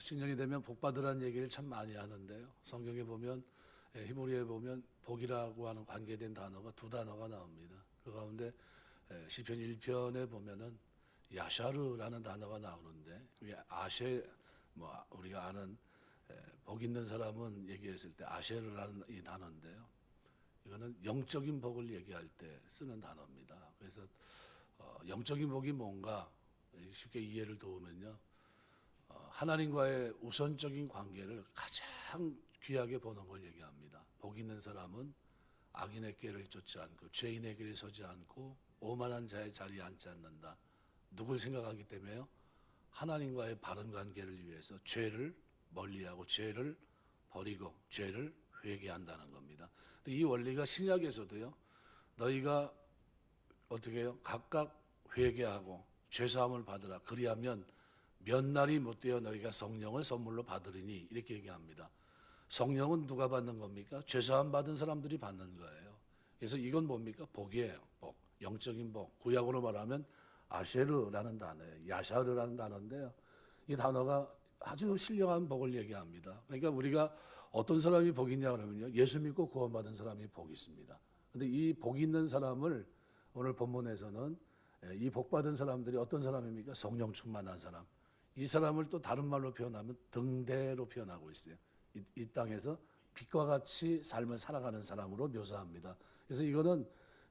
신년이 되면 복 받으라는 얘기를 참 많이 하는데요. 성경에 보면 히브리어에 보면 복이라고 하는 관계된 단어가 두 단어가 나옵니다. 그 가운데 시편 1편에 보면은 야샤르라는 단어가 나오는데 그게 아셰 우리가 아는 복 있는 사람은 얘기했을 때 아셰르라는 이 단어인데요. 이거는 영적인 복을 얘기할 때 쓰는 단어입니다. 그래서 영적인 복이 뭔가 쉽게 이해를 도우면요. 하나님과의 우선적인 관계를 가장 귀하게 보는 걸 얘기합니다. 복 있는 사람은 악인의 길을 쫓지 않고 죄인의 길에 서지 않고 오만한 자의 자리에 앉지 않는다. 누굴 생각하기 때문에요? 하나님과의 바른 관계를 위해서 죄를 멀리하고 죄를 버리고 죄를 회개한다는 겁니다. 이 원리가 신약에서도요. 너희가 어떻게 해요? 각각 회개하고 죄사함을 받으라. 그리하면 몇 날이 못되어 너희가 성령을 선물로 받으리니 이렇게 얘기합니다. 성령은 누가 받는 겁니까? 죄사함 받은 사람들이 받는 거예요. 그래서 이건 뭡니까? 복이에요. 복. 영적인 복. 구약으로 말하면 아쉐르라는 단어예요. 야샤르라는 단어인데요. 이 단어가 아주 신령한 복을 얘기합니다. 그러니까 우리가 어떤 사람이 복이 있냐 그러면요. 예수 믿고 구원받은 사람이 복이 있습니다. 근데 이 복이 있는 사람을 오늘 본문에서는 이 복받은 사람들이 어떤 사람입니까? 성령 충만한 사람. 이 사람을 또 다른 말로 표현하면 등대로 표현하고 있어요. 이 땅에서 빛과 같이 삶을 살아가는 사람으로 묘사합니다. 그래서 이거는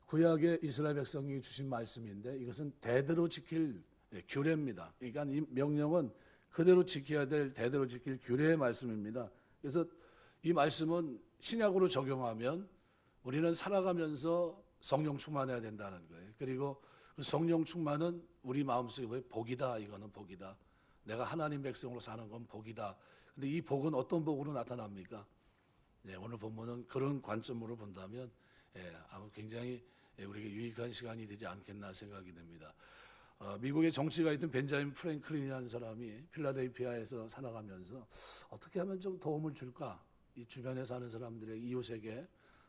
구약의 이스라엘 백성이 주신 말씀인데 이것은 대대로 지킬 규례입니다. 그러니까 이 명령은 그대로 지켜야 될 대대로 지킬 규례의 말씀입니다. 그래서 이 말씀은 신약으로 적용하면 우리는 살아가면서 성령 충만해야 된다는 거예요. 그리고 그 성령 충만은 우리 마음속에 복이다. 이거는 복이다. 내가 하나님 백성으로 사는 건 복이다. 근데 이 복은 어떤 복으로 나타납니까? 오늘 본문은 그런 관점으로 본다면 아무 굉장히 우리에게 유익한 시간이 되지 않겠나 생각이 됩니다. 미국의 정치가 있던 벤자민 프랭클린이라는 사람이 필라델피아에서 살아가면서 어떻게 하면 좀 도움을 줄까? 이 주변에 사는 사람들의 이웃에게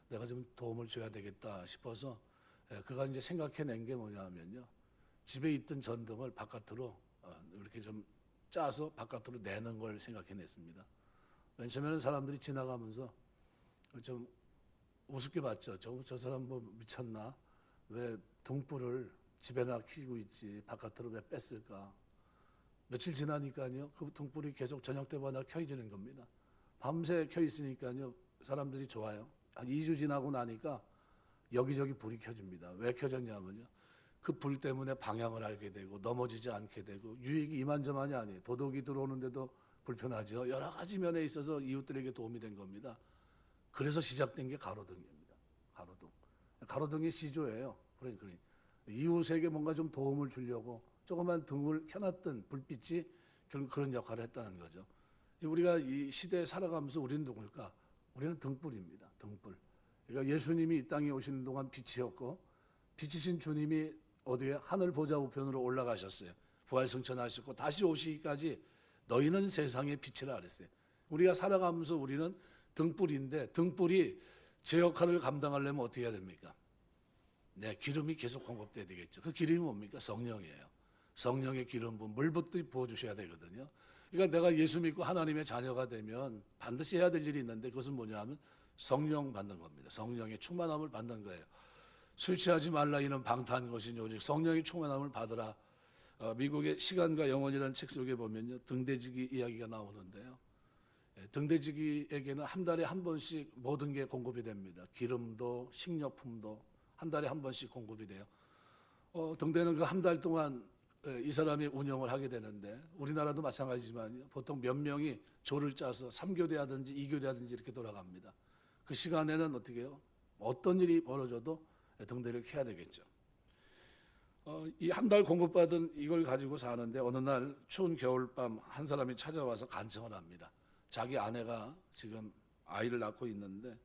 내가 좀 도움을 줘야 되겠다 싶어서 그가 이제 생각해낸 게 뭐냐면요. 집에 있던 전등을 바깥으로 이렇게 좀 짜서 바깥으로 내는 걸 생각해냈습니다. 맨 처음에는 사람들이 지나가면서 좀 우습게 봤죠. 저 사람 뭐 미쳤나? 왜 등불을 집에나 켜고 있지 바깥으로 왜 뺐을까? 며칠 지나니까요. 그 등불이 계속 저녁 때마다 켜지는 겁니다. 밤새 켜 있으니까요. 사람들이 좋아요. 한 2주 지나고 나니까 여기저기 불이 켜집니다. 왜 켜졌냐면요. 그 불 때문에 방향을 알게 되고 넘어지지 않게 되고 유익이 이만저만이 아니에요. 도둑이 들어오는데도 불편하죠. 여러 가지 면에 있어서 이웃들에게 도움이 된 겁니다. 그래서 시작된 게 가로등입니다. 가로등. 가로등이 시조예요. 그러니까 이웃에게 뭔가 좀 도움을 주려고 조그만 등을 켜놨던 불빛이 결국 그런 역할을 했다는 거죠. 우리가 이 시대에 살아가면서 우리는 누굴까? 우리는 등불입니다. 등불. 그러니까 예수님이 이 땅에 오시는 동안 빛이었고 빛이신 주님이 어디에 하늘 보좌 우편으로 올라가셨어요. 부활승천하셨고 다시 오시기까지 너희는 세상의 빛이라 그랬어요. 우리가 살아가면서 우리는 등불인데 등불이 제 역할을 감당하려면 어떻게 해야 됩니까? 기름이 계속 공급돼야 되겠죠. 그 기름이 뭡니까? 성령이에요. 성령의 기름 부은 물부터 부어주셔야 되거든요. 그러니까 내가 예수 믿고 하나님의 자녀가 되면 반드시 해야 될 일이 있는데 그것은 뭐냐 하면 성령 받는 겁니다. 성령의 충만함을 받는 거예요. 술 취하지 말라 이는 방탕한 것이니 오직 성령의 충만함을 받으라. 미국의 시간과 영혼이라는 책 속에 보면요. 등대지기 이야기가 나오는데요. 등대지기에게는 한 달에 한 번씩 모든 게 공급이 됩니다. 기름도 식료품도 한 달에 한 번씩 공급이 돼요. 등대는 그 한 달 동안 이 사람이 운영을 하게 되는데 우리나라도 마찬가지지만 보통 몇 명이 조를 짜서 3교대 하든지 2교대 하든지 이렇게 돌아갑니다. 그 시간에는 어떻게 해요? 어떤 일이 벌어져도 등대를 켜야 되겠죠. 이 한 달 공급받은 이걸 가지고 사는데 어느 날 추운 겨울밤 한 사람이 찾아와서 간청을 합니다. 자기 아내가 지금 아이를 낳고 있는데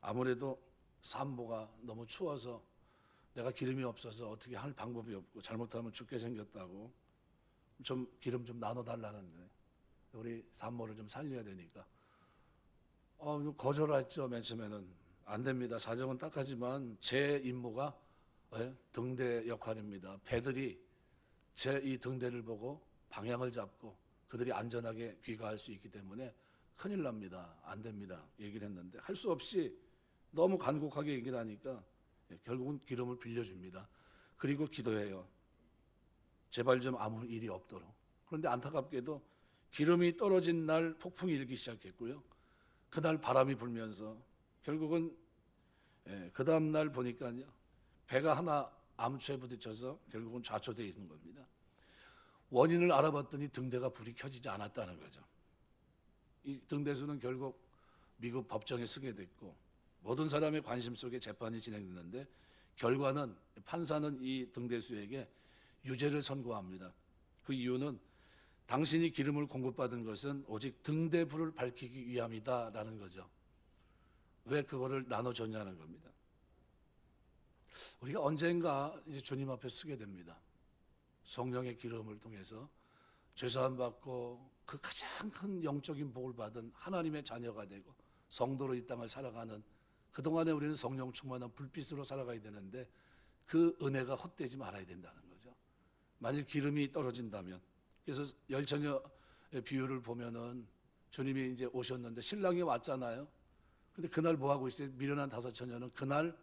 아무래도 산모가 너무 추워서 내가 기름이 없어서 어떻게 할 방법이 없고 잘못하면 죽게 생겼다고 좀 기름 좀 나눠달라는데 우리 산모를 좀 살려야 되니까 거절했죠. 맨 처음에는 안 됩니다. 사정은 딱하지만 제 임무가 등대 역할입니다. 배들이 제 이 등대를 보고 방향을 잡고 그들이 안전하게 귀가할 수 있기 때문에 큰일 납니다. 안 됩니다. 얘기를 했는데 할 수 없이 너무 간곡하게 얘기를 하니까 결국은 기름을 빌려줍니다. 그리고 기도해요. 제발 좀 아무 일이 없도록. 그런데 안타깝게도 기름이 떨어진 날 폭풍이 일기 시작했고요. 그날 바람이 불면서 결국은 그 다음 날 보니까요, 배가 하나 암초에 부딪혀서 결국은 좌초되어 있는 겁니다. 원인을 알아봤더니 등대가 불이 켜지지 않았다는 거죠. 이 등대수는 결국 미국 법정에 쓰게 됐고 모든 사람의 관심 속에 재판이 진행됐는데 결과는 판사는 이 등대수에게 유죄를 선고합니다. 그 이유는 당신이 기름을 공급받은 것은 오직 등대불을 밝히기 위함이다라는 거죠. 왜 그거를 나눠줬냐는 겁니다. 우리가 언젠가 이제 주님 앞에 서게 됩니다. 성령의 기름을 통해서 죄사함 받고 그 가장 큰 영적인 복을 받은 하나님의 자녀가 되고 성도로 이 땅을 살아가는, 그동안에 우리는 성령 충만한 불빛으로 살아가야 되는데 그 은혜가 헛되지 말아야 된다는 거죠. 만일 기름이 떨어진다면, 그래서 열처녀의 비유를 보면은 주님이 이제 오셨는데 신랑이 왔잖아요. 근데 그날 뭐 하고 있어요? 미련한 다섯 처녀는 그날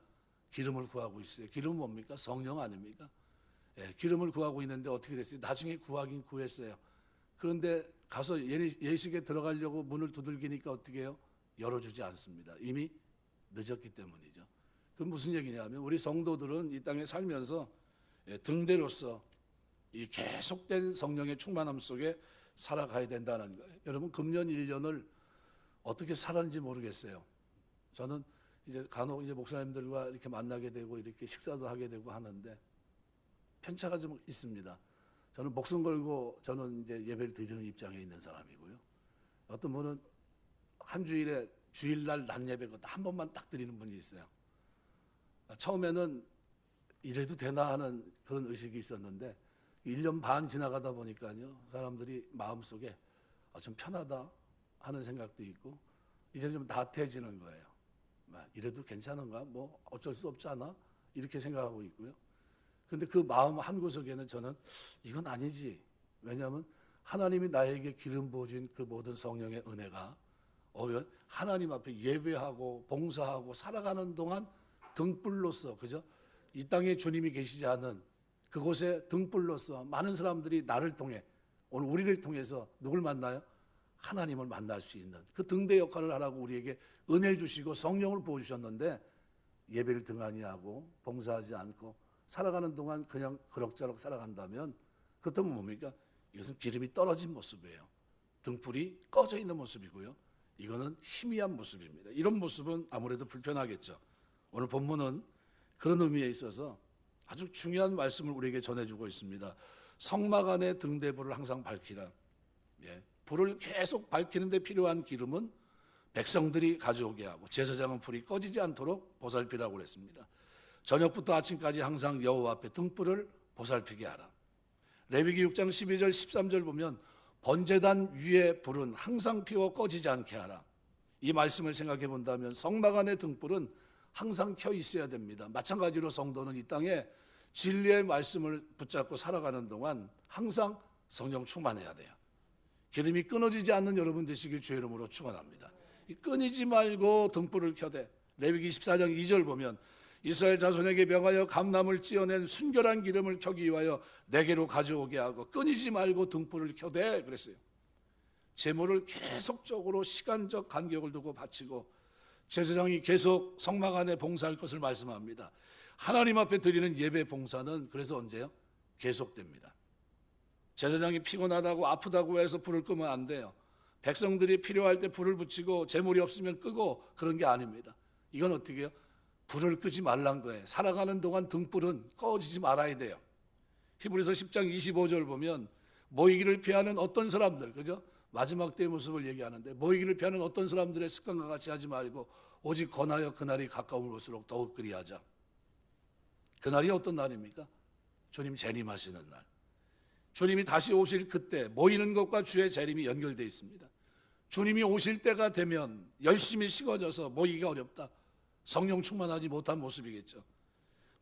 기름을 구하고 있어요. 기름은 뭡니까? 성령 아닙니까? 기름을 구하고 있는데 어떻게 됐어요? 나중에 구하긴 구했어요. 그런데 가서 예식에 들어가려고 문을 두들기니까 어떻게 해요? 열어주지 않습니다. 이미 늦었기 때문이죠. 그건 무슨 얘기냐면 우리 성도들은 이 땅에 살면서 등대로서 이 계속된 성령의 충만함 속에 살아가야 된다는 거예요. 여러분 금년 1년을 어떻게 살았는지 모르겠어요. 저는 이제 간혹 이제 목사님들과 이렇게 만나게 되고 이렇게 식사도 하게 되고 하는데 편차가 좀 있습니다. 저는 목숨 걸고 저는 이제 예배를 드리는 입장에 있는 사람이고요. 어떤 분은 한 주일에 주일날 낮 예배 한 번만 딱 드리는 분이 있어요. 처음에는 이래도 되나 하는 그런 의식이 있었는데 1년 반 지나가다 보니까요, 사람들이 마음속에 좀 편하다 하는 생각도 있고 이제 좀 나태해지는 거예요. 이래도 괜찮은가? 뭐 어쩔 수 없지 않아? 이렇게 생각하고 있고요. 그런데 그 마음 한구석에는 저는 이건 아니지. 왜냐하면 하나님이 나에게 기름 부어준 그 모든 성령의 은혜가 하나님 앞에 예배하고 봉사하고 살아가는 동안 등불로서, 그죠? 이 땅에 주님이 계시지 않은 그곳에 등불로서 많은 사람들이 나를 통해, 오늘 우리를 통해서 누굴 만나요? 하나님을 만날 수 있는 그 등대 역할을 하라고 우리에게 은혜를 주시고 성령을 부어주셨는데 예배를 등한히 하고 봉사하지 않고 살아가는 동안 그냥 그럭저럭 살아간다면 그것은 뭡니까? 이것은 기름이 떨어진 모습이에요. 등불이 꺼져 있는 모습이고요. 이거는 희미한 모습입니다. 이런 모습은 아무래도 불편하겠죠. 오늘 본문은 그런 의미에 있어서 아주 중요한 말씀을 우리에게 전해주고 있습니다. 성막 안에 등대불을 항상 밝히라. 불을 계속 밝히는 데 필요한 기름은 백성들이 가져오게 하고 제사장은 불이 꺼지지 않도록 보살피라고 그랬습니다. 저녁부터 아침까지 항상 여호와 앞에 등불을 보살피게 하라. 레위기 6장 12절 13절 보면 번제단 위에 불은 항상 피워 꺼지지 않게 하라. 이 말씀을 생각해 본다면 성막 안의 등불은 항상 켜 있어야 됩니다. 마찬가지로 성도는 이 땅에 진리의 말씀을 붙잡고 살아가는 동안 항상 성령 충만해야 돼요. 기름이 끊어지지 않는 여러분 되시길 주의 이름으로 축원합니다. 끊이지 말고 등불을 켜되, 레위기 14장 2절 보면 이스라엘 자손에게 명하여 감람을 찌어낸 순결한 기름을 켜기 위하여 내게로 가져오게 하고 끊이지 말고 등불을 켜되 그랬어요. 제물을 계속적으로 시간적 간격을 두고 바치고 제사장이 계속 성막 안에 봉사할 것을 말씀합니다. 하나님 앞에 드리는 예배 봉사는 그래서 언제요? 계속됩니다. 제사장이 피곤하다고 아프다고 해서 불을 끄면 안 돼요. 백성들이 필요할 때 불을 붙이고 제물이 없으면 끄고 그런 게 아닙니다. 이건 어떻게 해요? 불을 끄지 말란 거예요. 살아가는 동안 등불은 꺼지지 말아야 돼요. 히브리서 10장 25절 보면 모이기를 피하는 어떤 사람들, 그죠? 마지막 때의 모습을 얘기하는데 모이기를 피하는 어떤 사람들의 습관과 같이 하지 말고 오직 권하여 그날이 가까운 것으로 더욱 그리하자. 그날이 어떤 날입니까? 주님 재림하시는 날. 주님이 다시 오실 그때 모이는 것과 주의 재림이 연결되어 있습니다. 주님이 오실 때가 되면 열심히 식어져서 모이기가 어렵다. 성령 충만하지 못한 모습이겠죠.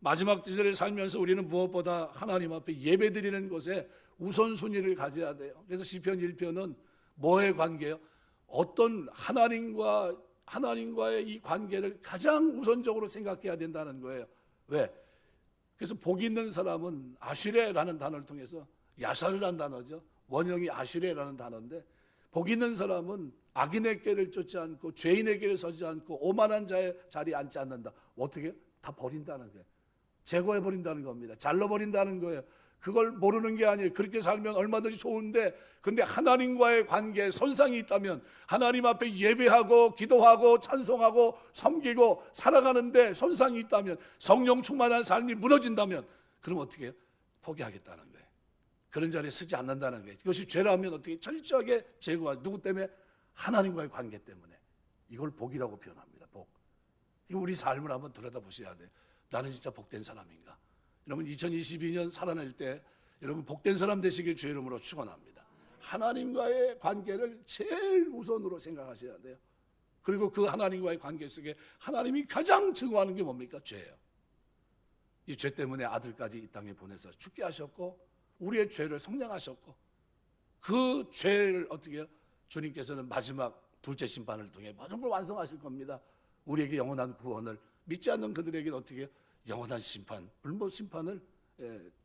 마지막 시대를 살면서 우리는 무엇보다 하나님 앞에 예배드리는 것에 우선순위를 가져야 돼요. 그래서 시편 1편은 뭐의 관계예요? 어떤 하나님과의 이 관계를 가장 우선적으로 생각해야 된다는 거예요. 왜? 그래서 복 있는 사람은 아슈레라는 단어를 통해서, 야사르라는 단어죠. 원형이 아슈레라는 단어인데, 복 있는 사람은 악인의 길을 쫓지 않고 죄인의 길을 서지 않고 오만한 자의 자리에 앉지 않는다. 어떻게? 다 버린다는 거예요. 제거해버린다는 겁니다. 잘라버린다는 거예요. 그걸 모르는 게 아니에요. 그렇게 살면 얼마든지 좋은데, 그런데 하나님과의 관계에 손상이 있다면, 하나님 앞에 예배하고 기도하고 찬송하고 섬기고 살아가는데 손상이 있다면, 성령 충만한 삶이 무너진다면, 그럼 어떻게 해요? 포기하겠다는 거예요. 그런 자리에 서지 않는다는 거예요. 이것이 죄라면 어떻게 철저하게 제거하죠. 누구 때문에? 하나님과의 관계 때문에. 이걸 복이라고 표현합니다. 복. 이거 우리 삶을 한번 들여다보셔야 돼요. 나는 진짜 복된 사람인가? 여러분 2022년 살아낼 때 여러분 복된 사람 되시길 주의 이름으로 축원합니다. 하나님과의 관계를 제일 우선으로 생각하셔야 돼요. 그리고 그 하나님과의 관계 속에 하나님이 가장 증오하는 게 뭡니까? 죄예요. 이 죄 때문에 아들까지 이 땅에 보내서 죽게 하셨고, 우리의 죄를 속량하셨고, 그 죄를 어떻게 해요? 주님께서는 마지막 둘째 심판을 통해 모든 걸 완성하실 겁니다. 우리에게 영원한 구원을, 믿지 않는 그들에게는 어떻게 해요? 영원한 심판, 불법 심판을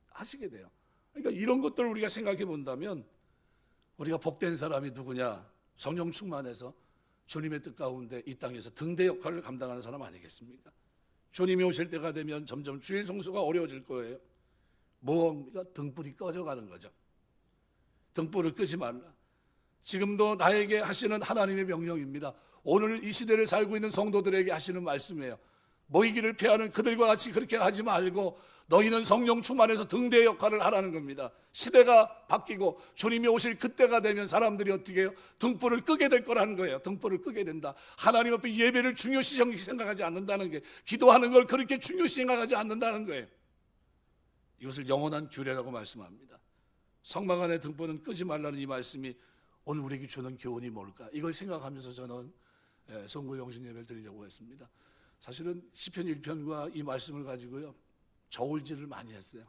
하시게 돼요. 그러니까 이런 것들을 우리가 생각해 본다면, 우리가 복된 사람이 누구냐? 성령 충만해서 주님의 뜻 가운데 이 땅에서 등대 역할을 감당하는 사람 아니겠습니까? 주님이 오실 때가 되면 점점 주일 성수가 어려워질 거예요. 뭡니까? 등불이 꺼져가는 거죠. 등불을 끄지 말라. 지금도 나에게 하시는 하나님의 명령입니다. 오늘 이 시대를 살고 있는 성도들에게 하시는 말씀이에요. 모이기를 피하는 그들과 같이 그렇게 하지 말고 너희는 성령 충만해서 등대 역할을 하라는 겁니다. 시대가 바뀌고 주님이 오실 그때가 되면 사람들이 어떻게 해요? 등불을 끄게 될 거라는 거예요. 등불을 끄게 된다. 하나님 앞에 예배를 중요시 생각하지 않는다는 게, 기도하는 걸 그렇게 중요시 생각하지 않는다는 거예요. 이것을 영원한 규례라고 말씀합니다. 성막 안의 등불은 끄지 말라는 이 말씀이 오늘 우리에게 주는 교훈이 뭘까? 이걸 생각하면서 저는 성구 영신 예배를 드리려고 했습니다. 사실은 시편 1편과 이 말씀을 가지고요, 저울질을 많이 했어요.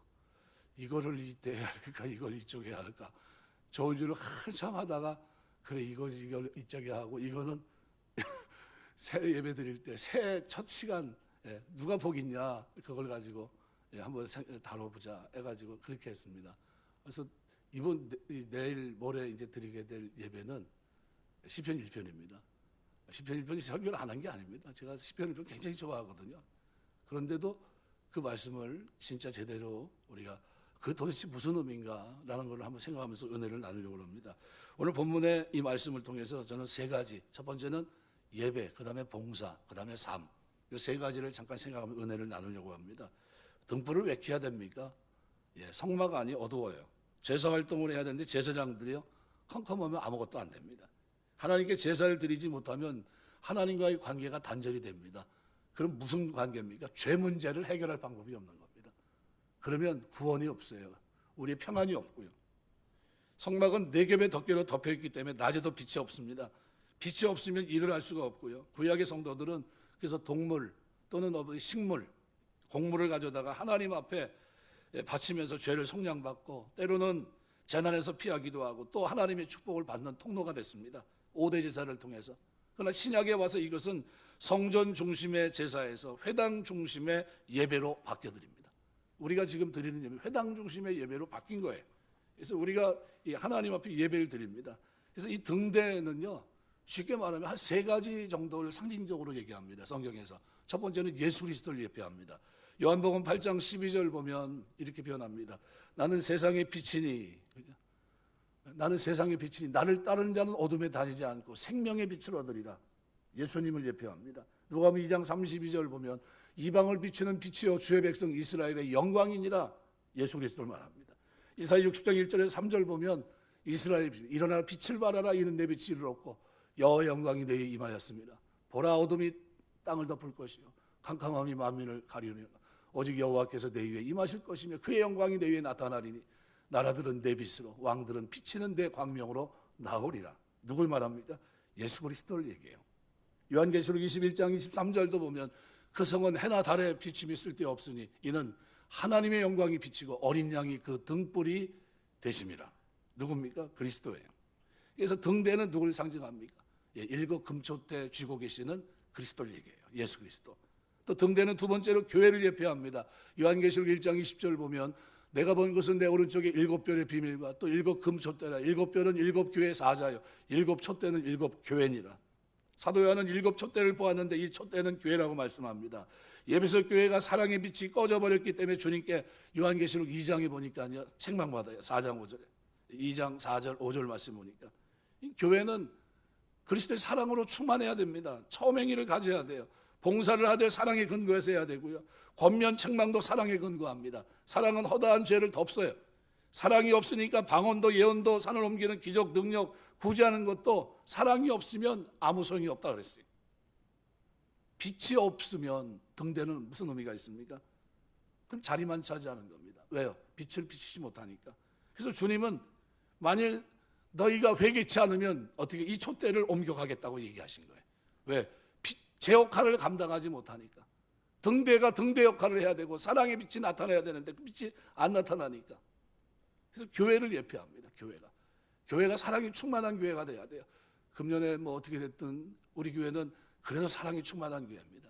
이거를 이때 해야 할까, 이걸 이쪽에 해야 할까. 저울질을 한참 하다가, 그래 이걸 이쪽에 하고, 이거는 새 예배 드릴 때 새 첫 시간 누가 복 있냐, 그걸 가지고 한번 다뤄보자 해가지고 그렇게 했습니다. 그래서 내일 모레 이제 드리게 될 예배는 시편 1편입니다. 시편 1편이 설교를 안 한 게 아닙니다. 제가 시편 1편 굉장히 좋아하거든요. 그런데도 그 말씀을 진짜 제대로 우리가 그 도대체 무슨 의미인가라는 걸 한번 생각하면서 은혜를 나누려고 합니다. 오늘 본문의 이 말씀을 통해서 저는 세 가지, 첫 번째는 예배, 그 다음에 봉사, 그 다음에 삶, 이 세 가지를 잠깐 생각하면서 은혜를 나누려고 합니다. 등불을 왜 켜야 됩니까? 성막 안이 어두워요. 제사 활동을 해야 되는데 제사장들이요, 컴컴하면 아무것도 안 됩니다. 하나님께 제사를 드리지 못하면 하나님과의 관계가 단절이 됩니다. 그럼 무슨 관계입니까? 죄 문제를 해결할 방법이 없는 겁니다. 그러면 구원이 없어요. 우리의 평안이 없고요. 성막은 4겹의 덮개로 덮여있기 때문에 낮에도 빛이 없습니다. 빛이 없으면 일을 할 수가 없고요. 구약의 성도들은 그래서 동물 또는 식물, 곡물을 가져다가 하나님 앞에 바치면서 죄를 속량받고, 때로는 재난에서 피하기도 하고, 또 하나님의 축복을 받는 통로가 됐습니다. 5대 제사를 통해서. 그러나 신약에 와서 이것은 성전 중심의 제사에서 회당 중심의 예배로 바뀌어드립니다. 우리가 지금 드리는 예배, 회당 중심의 예배로 바뀐 거예요. 그래서 우리가 이 하나님 앞에 예배를 드립니다. 그래서 이 등대는요, 쉽게 말하면 한 3가지 정도를 상징적으로 얘기합니다. 성경에서. 첫 번째는 예수 그리스도를 예표합니다. 요한복음 8장 12절 보면 이렇게 표현합니다. 나는 세상의 빛이니, 나는 세상의 빛이니 나를 따르는 자는 어둠에 다니지 않고 생명의 빛을 얻으리라. 예수님을 예표합니다. 누가복음 2장 32절 보면 이방을 비추는 빛이요 주의 백성 이스라엘의 영광이니라. 예수 그리스도를 말합니다. 이사야 60장 1절에서 3절 보면 이스라엘의 빛, 일어나 빛을 발하라. 이는 내 빛이 이르렀고 여호와의 영광이 내게 임하였습니다. 보라, 어둠이 땅을 덮을 것이요 캄캄함이 만민을 가리우리라. 오직 여호와께서 내 위에 임하실 것이며 그의 영광이 내 위에 나타나리니 나라들은 내 빛으로, 왕들은 비치는 내 광명으로 나오리라. 누굴 말합니까? 예수 그리스도를 얘기해요. 요한계시록 21장 23절도 보면 그 성은 해나 달의 비침이 쓸데없으니 이는 하나님의 영광이 비치고 어린 양이 그 등불이 되심이라. 누굽니까? 그리스도예요. 그래서 등대는 누구를 상징합니까? 일곱 금초대 쥐고 계시는 그리스도를 얘기해요. 예수 그리스도. 또 등대는 두 번째로 교회를 예표합니다. 요한계시록 1장 20절 보면 내가 본 것은 내 오른쪽에 일곱 별의 비밀과 또 일곱 금초대라. 일곱 별은 일곱 교회의 사자요 일곱 촛대는 일곱 교회니라. 사도 요한은 일곱 촛대를 보았는데 이 촛대는 교회라고 말씀합니다. 예배소 교회가 사랑의 빛이 꺼져버렸기 때문에 주님께 요한계시록 2장에 보니까 책망받아요. 4장 5절에 2장 4절 5절 말씀 보니까 이 교회는 그리스도의 사랑으로 충만해야 됩니다. 처음행위를 가져야 돼요. 봉사를 하되 사랑에 근거해서 해야 되고요. 권면 책망도 사랑에 근거합니다. 사랑은 허다한 죄를 덮어요. 사랑이 없으니까 방언도 예언도 산을 옮기는 기적 능력 구제하는 것도 사랑이 없으면 아무 소용이 없다 그랬어요. 빛이 없으면 등대는 무슨 의미가 있습니까? 그럼 자리만 차지하는 겁니다. 왜요? 빛을 비추지 못하니까. 그래서 주님은 만일 너희가 회개치 않으면 어떻게 이 촛대를 옮겨가겠다고 얘기하신 거예요. 왜? 제 역할을 감당하지 못하니까. 등대가 등대 역할을 해야 되고 사랑의 빛이 나타나야 되는데 그 빛이 안 나타나니까. 그래서 교회를 예표합니다. 교회가 사랑이 충만한 교회가 돼야 돼요. 금년에 뭐 어떻게 됐든 우리 교회는 그래서 사랑이 충만한 교회입니다.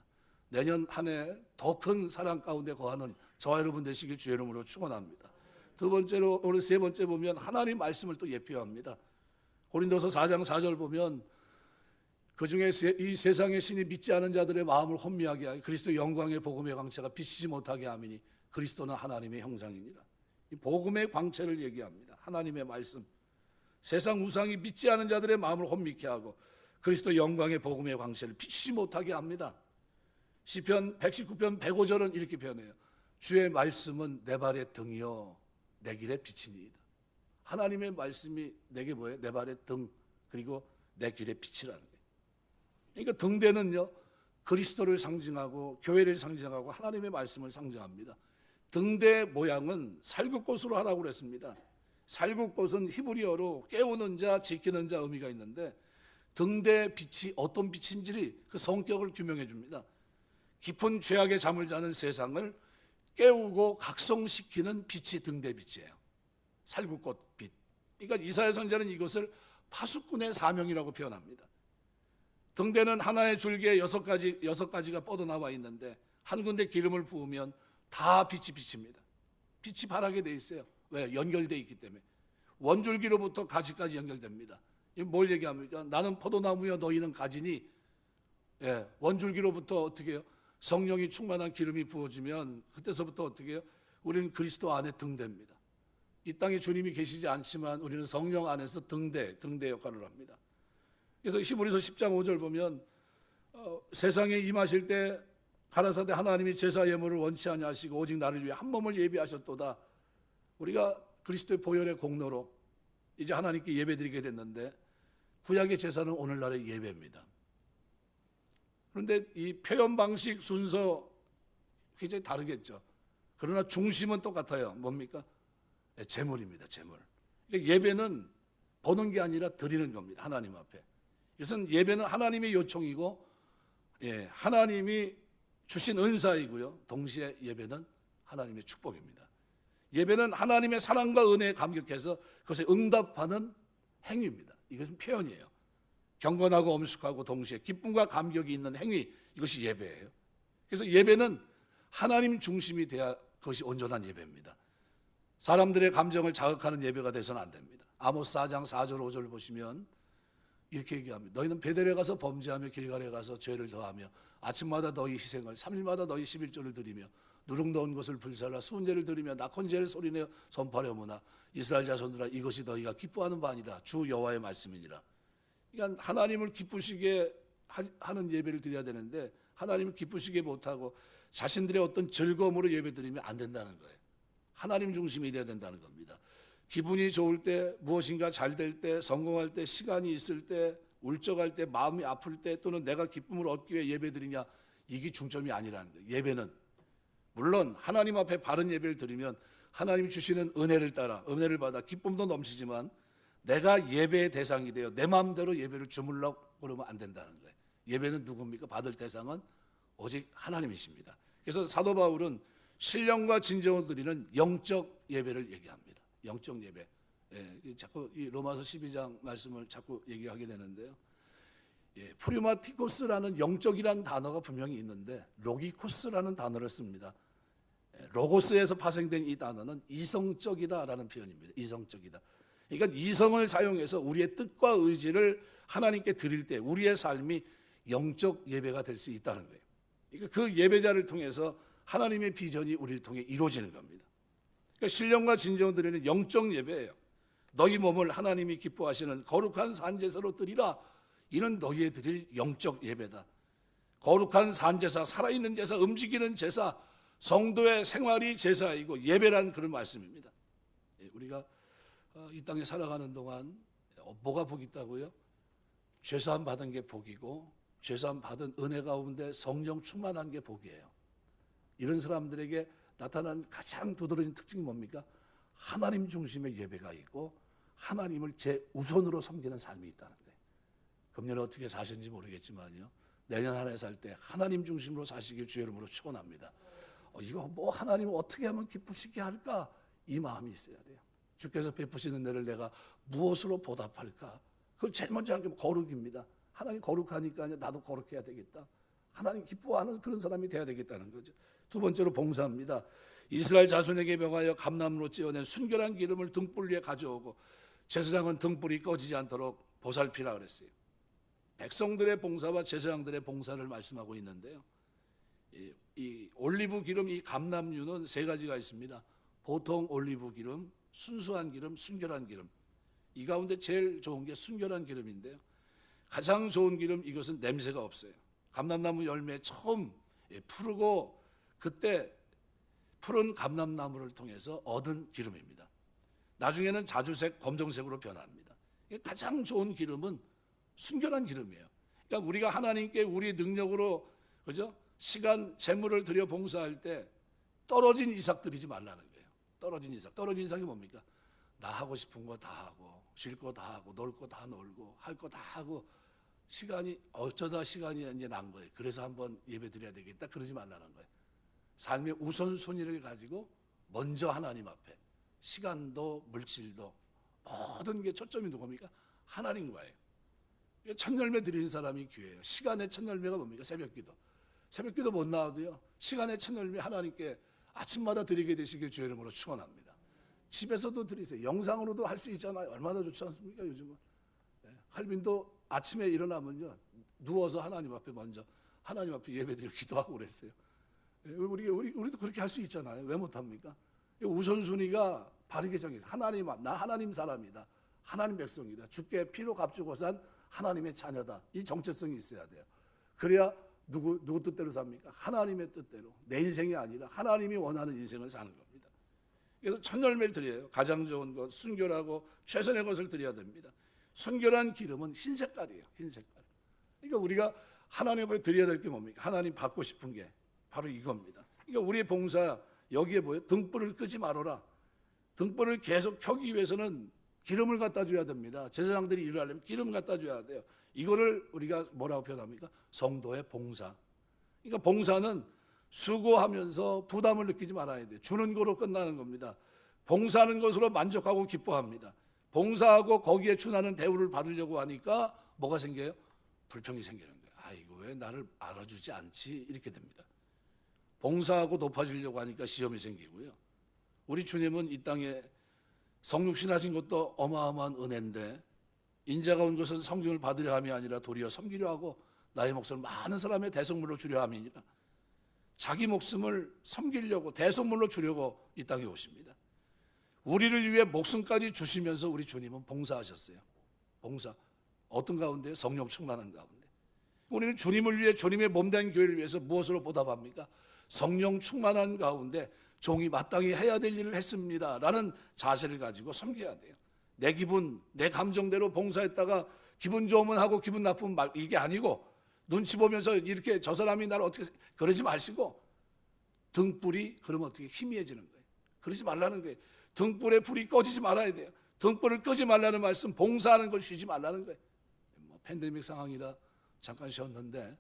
내년 한 해 더 큰 사랑 가운데 거하는 저와 여러분 되시길 주의 이름으로 축원합니다. 두 번째로 오늘 세 번째 보면 하나님 말씀을 또 예표합니다. 고린도서 4장 4절 보면 그중에 이 세상의 신이 믿지 않은 자들의 마음을 혼미하게 하여 그리스도 영광의 복음의 광채가 비치지 못하게 하미니 그리스도는 하나님의 형상이니라. 이 복음의 광채를 얘기합니다. 하나님의 말씀. 세상 우상이 믿지 않은 자들의 마음을 혼미케 하고 그리스도 영광의 복음의 광채를 비치지 못하게 합니다. 시편 119편 105절은 이렇게 표현해요. 주의 말씀은 내 발의 등이요 내 길의 빛이니이다. 하나님의 말씀이 내게 뭐예요? 내 발의 등 그리고 내 길의 빛이라는 거예요. 그러니까 등대는요 그리스도를 상징하고 교회를 상징하고 하나님의 말씀을 상징합니다. 등대 모양은 살구꽃으로 하라고 그랬습니다. 살구꽃은 히브리어로 깨우는 자, 지키는 자 의미가 있는데 등대 빛이 어떤 빛인지 그 성격을 규명해 줍니다. 깊은 죄악의 잠을 자는 세상을 깨우고 각성시키는 빛이 등대 빛이에요. 살구꽃 빛. 그러니까 이사야 선지자는 이것을 파수꾼의 사명이라고 표현합니다. 등대는 하나의 줄기에 여섯 가지가 뻗어나와 있는데 한 군데 기름을 부으면 다 빛이 비칩니다. 빛이 바라게 돼 있어요. 왜? 연결되어 있기 때문에. 원줄기로부터 가지까지 연결됩니다. 이거 뭘 얘기합니까? 나는 포도나무여 너희는 가지니 원줄기로부터 어떻게 해요? 성령이 충만한 기름이 부어지면 그때서부터 어떻게 해요? 우리는 그리스도 안에 등대입니다. 이 땅에 주님이 계시지 않지만 우리는 성령 안에서 등대 역할을 합니다. 그래서 히브리서 10장 5절 보면 세상에 임하실 때 가라사대 하나님이 제사 예물을 원치 아니하시고 오직 나를 위해 한 몸을 예비하셨도다. 우리가 그리스도의 보혈의 공로로 이제 하나님께 예배드리게 됐는데 구약의 제사는 오늘날의 예배입니다. 그런데 이 표현 방식 순서 굉장히 다르겠죠. 그러나 중심은 똑같아요. 뭡니까? 제물입니다. 제물. 그러니까 예배는 보는 게 아니라 드리는 겁니다. 하나님 앞에. 그래서 예배는 하나님의 요청이고 하나님이 주신 은사이고요. 동시에 예배는 하나님의 축복입니다. 예배는 하나님의 사랑과 은혜에 감격해서 그것에 응답하는 행위입니다. 이것은 표현이에요. 경건하고 엄숙하고 동시에 기쁨과 감격이 있는 행위, 이것이 예배예요. 그래서 예배는 하나님 중심이 돼야 그것이 온전한 예배입니다. 사람들의 감정을 자극하는 예배가 돼서는 안 됩니다. 아모스 4장 4절 5절 보시면 이렇게 얘기합니다. 너희는 베델에 가서 범죄하며 길갈에 가서 죄를 더하며 아침마다 너희 희생을 3일마다 너희 11조를 드리며 누룩 넣은 것을 불살라 수은제를 드리며 낙헌제를 소리내어 선포하려무나 이스라엘 자손들아 이것이 너희가 기뻐하는 바 아니다. 주 여호와의 말씀이니라. 그러니까 하나님을 기쁘시게 하는 예배를 드려야 되는데 하나님을 기쁘시게 못하고 자신들의 어떤 즐거움으로 예배 드리면 안 된다는 거예요. 하나님 중심이 되어야 된다는 겁니다. 기분이 좋을 때, 무엇인가 잘 될 때, 성공할 때, 시간이 있을 때, 울적할 때, 마음이 아플 때 또는 내가 기쁨을 얻기 위해 예배 드리냐, 이게 중점이 아니라는 거예요. 예배는 물론 하나님 앞에 바른 예배를 드리면 하나님이 주시는 은혜를 따라 은혜를 받아 기쁨도 넘치지만 내가 예배의 대상이 되어 내 마음대로 예배를 주물러 그러면 안 된다는 거예요. 예배는 누굽니까? 받을 대상은 오직 하나님이십니다. 그래서 사도 바울은 신령과 진정을 드리는 영적 예배를 얘기합니다. 영적 예배. 자꾸 이 로마서 12장 말씀을 자꾸 얘기하게 되는데요. 프리마티코스라는 영적이라는 단어가 분명히 있는데 로기코스라는 단어를 씁니다. 로고스에서 파생된 이 단어는 이성적이다라는 표현입니다. 이성적이다. 그러니까 이성을 사용해서 우리의 뜻과 의지를 하나님께 드릴 때 우리의 삶이 영적 예배가 될 수 있다는 거예요. 그러니까 그 예배자를 통해서 하나님의 비전이 우리를 통해 이루어지는 겁니다. 그러니까 신령과 진정을 드리는 영적 예배예요. 너희 몸을 하나님이 기뻐하시는 거룩한 산제사로 드리라. 이는 너희에 드릴 영적 예배다. 거룩한 산제사, 살아있는 제사, 움직이는 제사, 성도의 생활이 제사이고 예배라는 그런 말씀입니다. 우리가 이 땅에 살아가는 동안 뭐가 복이 있다고요? 죄사함 받은 게 복이고 죄사함 받은 은혜 가운데 성령 충만한 게 복이에요. 이런 사람들에게 나타난 가장 두드러진 특징이 뭡니까? 하나님 중심의 예배가 있고 하나님을 제우선으로 섬기는 삶이 있다는 거예요. 금년에 어떻게 사셨는지 모르겠지만요, 내년 한 해 살 때 하나님 중심으로 사시길 주의 이름으로 축원합니다. 이거 뭐 하나님을 어떻게 하면 기쁘시게 할까? 이 마음이 있어야 돼요. 주께서 베푸시는 내를 내가 무엇으로 보답할까? 그걸 제일 먼저 하는 게 거룩입니다. 하나님 거룩하니까 나도 거룩해야 되겠다. 하나님 기뻐하는 그런 사람이 돼야 되겠다는 거죠. 두 번째로 봉사입니다. 이스라엘 자손에게 명하여 감람으로 찌어낸 순결한 기름을 등불 위에 가져오고 제사장은 등불이 꺼지지 않도록 보살피라 그랬어요. 백성들의 봉사와 제사장들의 봉사를 말씀하고 있는데요. 이 올리브 기름, 이 감람유는 세 가지가 있습니다. 보통 올리브 기름, 순수한 기름, 순결한 기름. 이 가운데 제일 좋은 게 순결한 기름인데요. 가장 좋은 기름, 이것은 냄새가 없어요. 감람나무 열매 처음 푸르고 그때 푸른 감람나무를 통해서 얻은 기름입니다. 나중에는 자주색, 검정색으로 변합니다. 가장 좋은 기름은 순결한 기름이에요. 그러니까 우리가 하나님께 우리 능력으로, 그죠? 시간, 재물을 들여 봉사할 때 떨어진 이삭 드리지 말라는 거예요. 떨어진 이삭. 떨어진 이삭이 뭡니까? 나 하고 싶은 거 다 하고, 쉴 거 다 하고, 놀 거 다 놀고, 할 거 다 하고, 시간이 어쩌다 시간이 이제 난 거예요. 그래서 한번 예배 드려야 되겠다. 그러지 말라는 거예요. 삶의 우선순위를 가지고 먼저 하나님 앞에 시간도 물질도 모든 게 초점이 누굽니까? 하나님과예요. 첫 열매 드리는 사람이 교회예요. 시간의 첫 열매가 뭡니까? 새벽기도. 새벽기도 못 나와도요, 시간의 첫 열매 하나님께 아침마다 드리게 되시길 주의 이름으로 축원합니다. 집에서도 드리세요. 영상으로도 할 수 있잖아요. 얼마나 좋지 않습니까? 요즘은 할빈도 아침에 일어나면요, 누워서 하나님 앞에 먼저 하나님 앞에 예배드리고 기도하고 그랬어요. 우리도 그렇게 할 수 있잖아요. 왜 못합니까? 우선순위가 바르게 정해서 하나님, 나 하나님 사람이다, 하나님 백성이다, 주께 피로 값주고 산 하나님의 자녀다, 이 정체성이 있어야 돼요. 그래야 누구 뜻대로 삽니까? 하나님의 뜻대로, 내 인생이 아니라 하나님이 원하는 인생을 사는 겁니다. 그래서 첫 열매를 드려요. 가장 좋은 것, 순결하고 최선의 것을 드려야 됩니다. 순결한 기름은 흰 색깔이에요. 흰 색깔. 그러니까 우리가 하나님 앞에 드려야 될 게 뭡니까? 하나님 받고 싶은 게 바로 이겁니다. 그러니까 우리의 봉사, 여기에 뭐예요? 등불을 끄지 말아라. 등불을 계속 켜기 위해서는 기름을 갖다 줘야 됩니다. 제사장들이 일을 하려면 기름을 갖다 줘야 돼요. 이거를 우리가 뭐라고 표현합니까? 성도의 봉사. 그러니까 봉사는 수고하면서 부담을 느끼지 말아야 돼요. 주는 거로 끝나는 겁니다. 봉사하는 것으로 만족하고 기뻐합니다. 봉사하고 거기에 준하는 대우를 받으려고 하니까 뭐가 생겨요? 불평이 생기는 거예요. 이거 왜 나를 알아주지 않지? 이렇게 됩니다. 봉사하고 높아지려고 하니까 시험이 생기고요. 우리 주님은 이 땅에 성육신하신 것도 어마어마한 은혜인데, 인자가 온 것은 성경을 받으려 함이 아니라 도리어 섬기려 하고 나의 목숨을 많은 사람의 대속물로 주려 함이니라. 자기 목숨을 섬기려고 대속물로 주려고 이 땅에 오십니다. 우리를 위해 목숨까지 주시면서 우리 주님은 봉사하셨어요. 봉사. 어떤 가운데? 성령 충만한 가운데. 우리는 주님을 위해, 주님의 몸된 교회를 위해서 무엇으로 보답합니까? 성령 충만한 가운데 종이 마땅히 해야 될 일을 했습니다 라는 자세를 가지고 섬겨야 돼요. 내 기분, 내 감정대로 봉사했다가 기분 좋으면 하고 기분 나쁘면 말, 이게 아니고 눈치 보면서 이렇게 저 사람이 나를 어떻게, 그러지 마시고 등불이 그러면 어떻게 희미해지는 거예요. 그러지 말라는 거예요. 등불의 불이 꺼지지 말아야 돼요. 등불을 끄지 말라는 말씀, 봉사하는 걸 쉬지 말라는 거예요. 팬데믹 상황이라 잠깐 쉬었는데,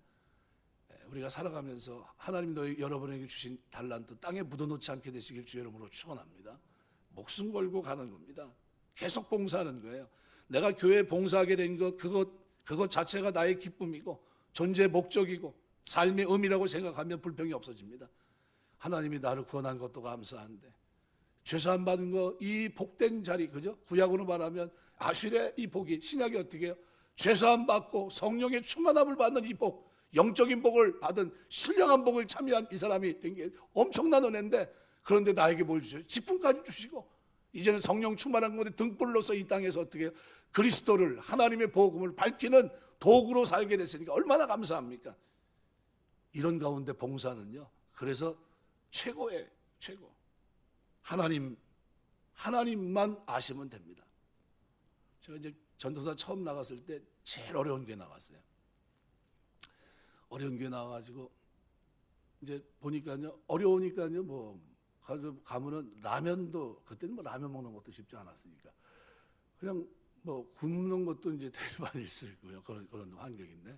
우리가 살아가면서 하나님 여러분에게 주신 달란트 땅에 묻어놓지 않게 되시길 주의 이름으로 축원합니다. 목숨 걸고 가는 겁니다. 계속 봉사하는 거예요. 내가 교회 봉사하게 된 것, 그것 자체가 나의 기쁨이고 존재의 목적이고 삶의 의미라고 생각하면 불평이 없어집니다. 하나님이 나를 구원한 것도 감사한데 죄사함 받은 거, 이 복된 자리, 그죠? 구약으로 말하면 아실의 이 복이, 신약이 어떻게 해요? 죄사함 받고 성령의 충만함을 받는 이 복, 영적인 복을 받은 신령한 복을 참여한 이 사람이 된 게 엄청난 은혜인데, 그런데 나에게 뭘 주셔요? 직분까지 주시고 이제는 성령 충만한 건데 등불로서 이 땅에서 어떻게 해요? 그리스도를, 하나님의 복음을 밝히는 도구로 살게 됐으니까 얼마나 감사합니까? 이런 가운데 봉사는요, 그래서 최고의 최고. 하나님만 아시면 됩니다. 제가 이제 전도사 처음 나갔을 때 제일 어려운 교회 나갔어요. 어려운 교회 나와가지고 이제 보니까요, 어려우니까요, 뭐 가면은 라면도, 그때는 뭐 라면 먹는 것도 쉽지 않았으니까 그냥 뭐 굶는 것도 이제 대만일 수 있고요. 그런 환경인데,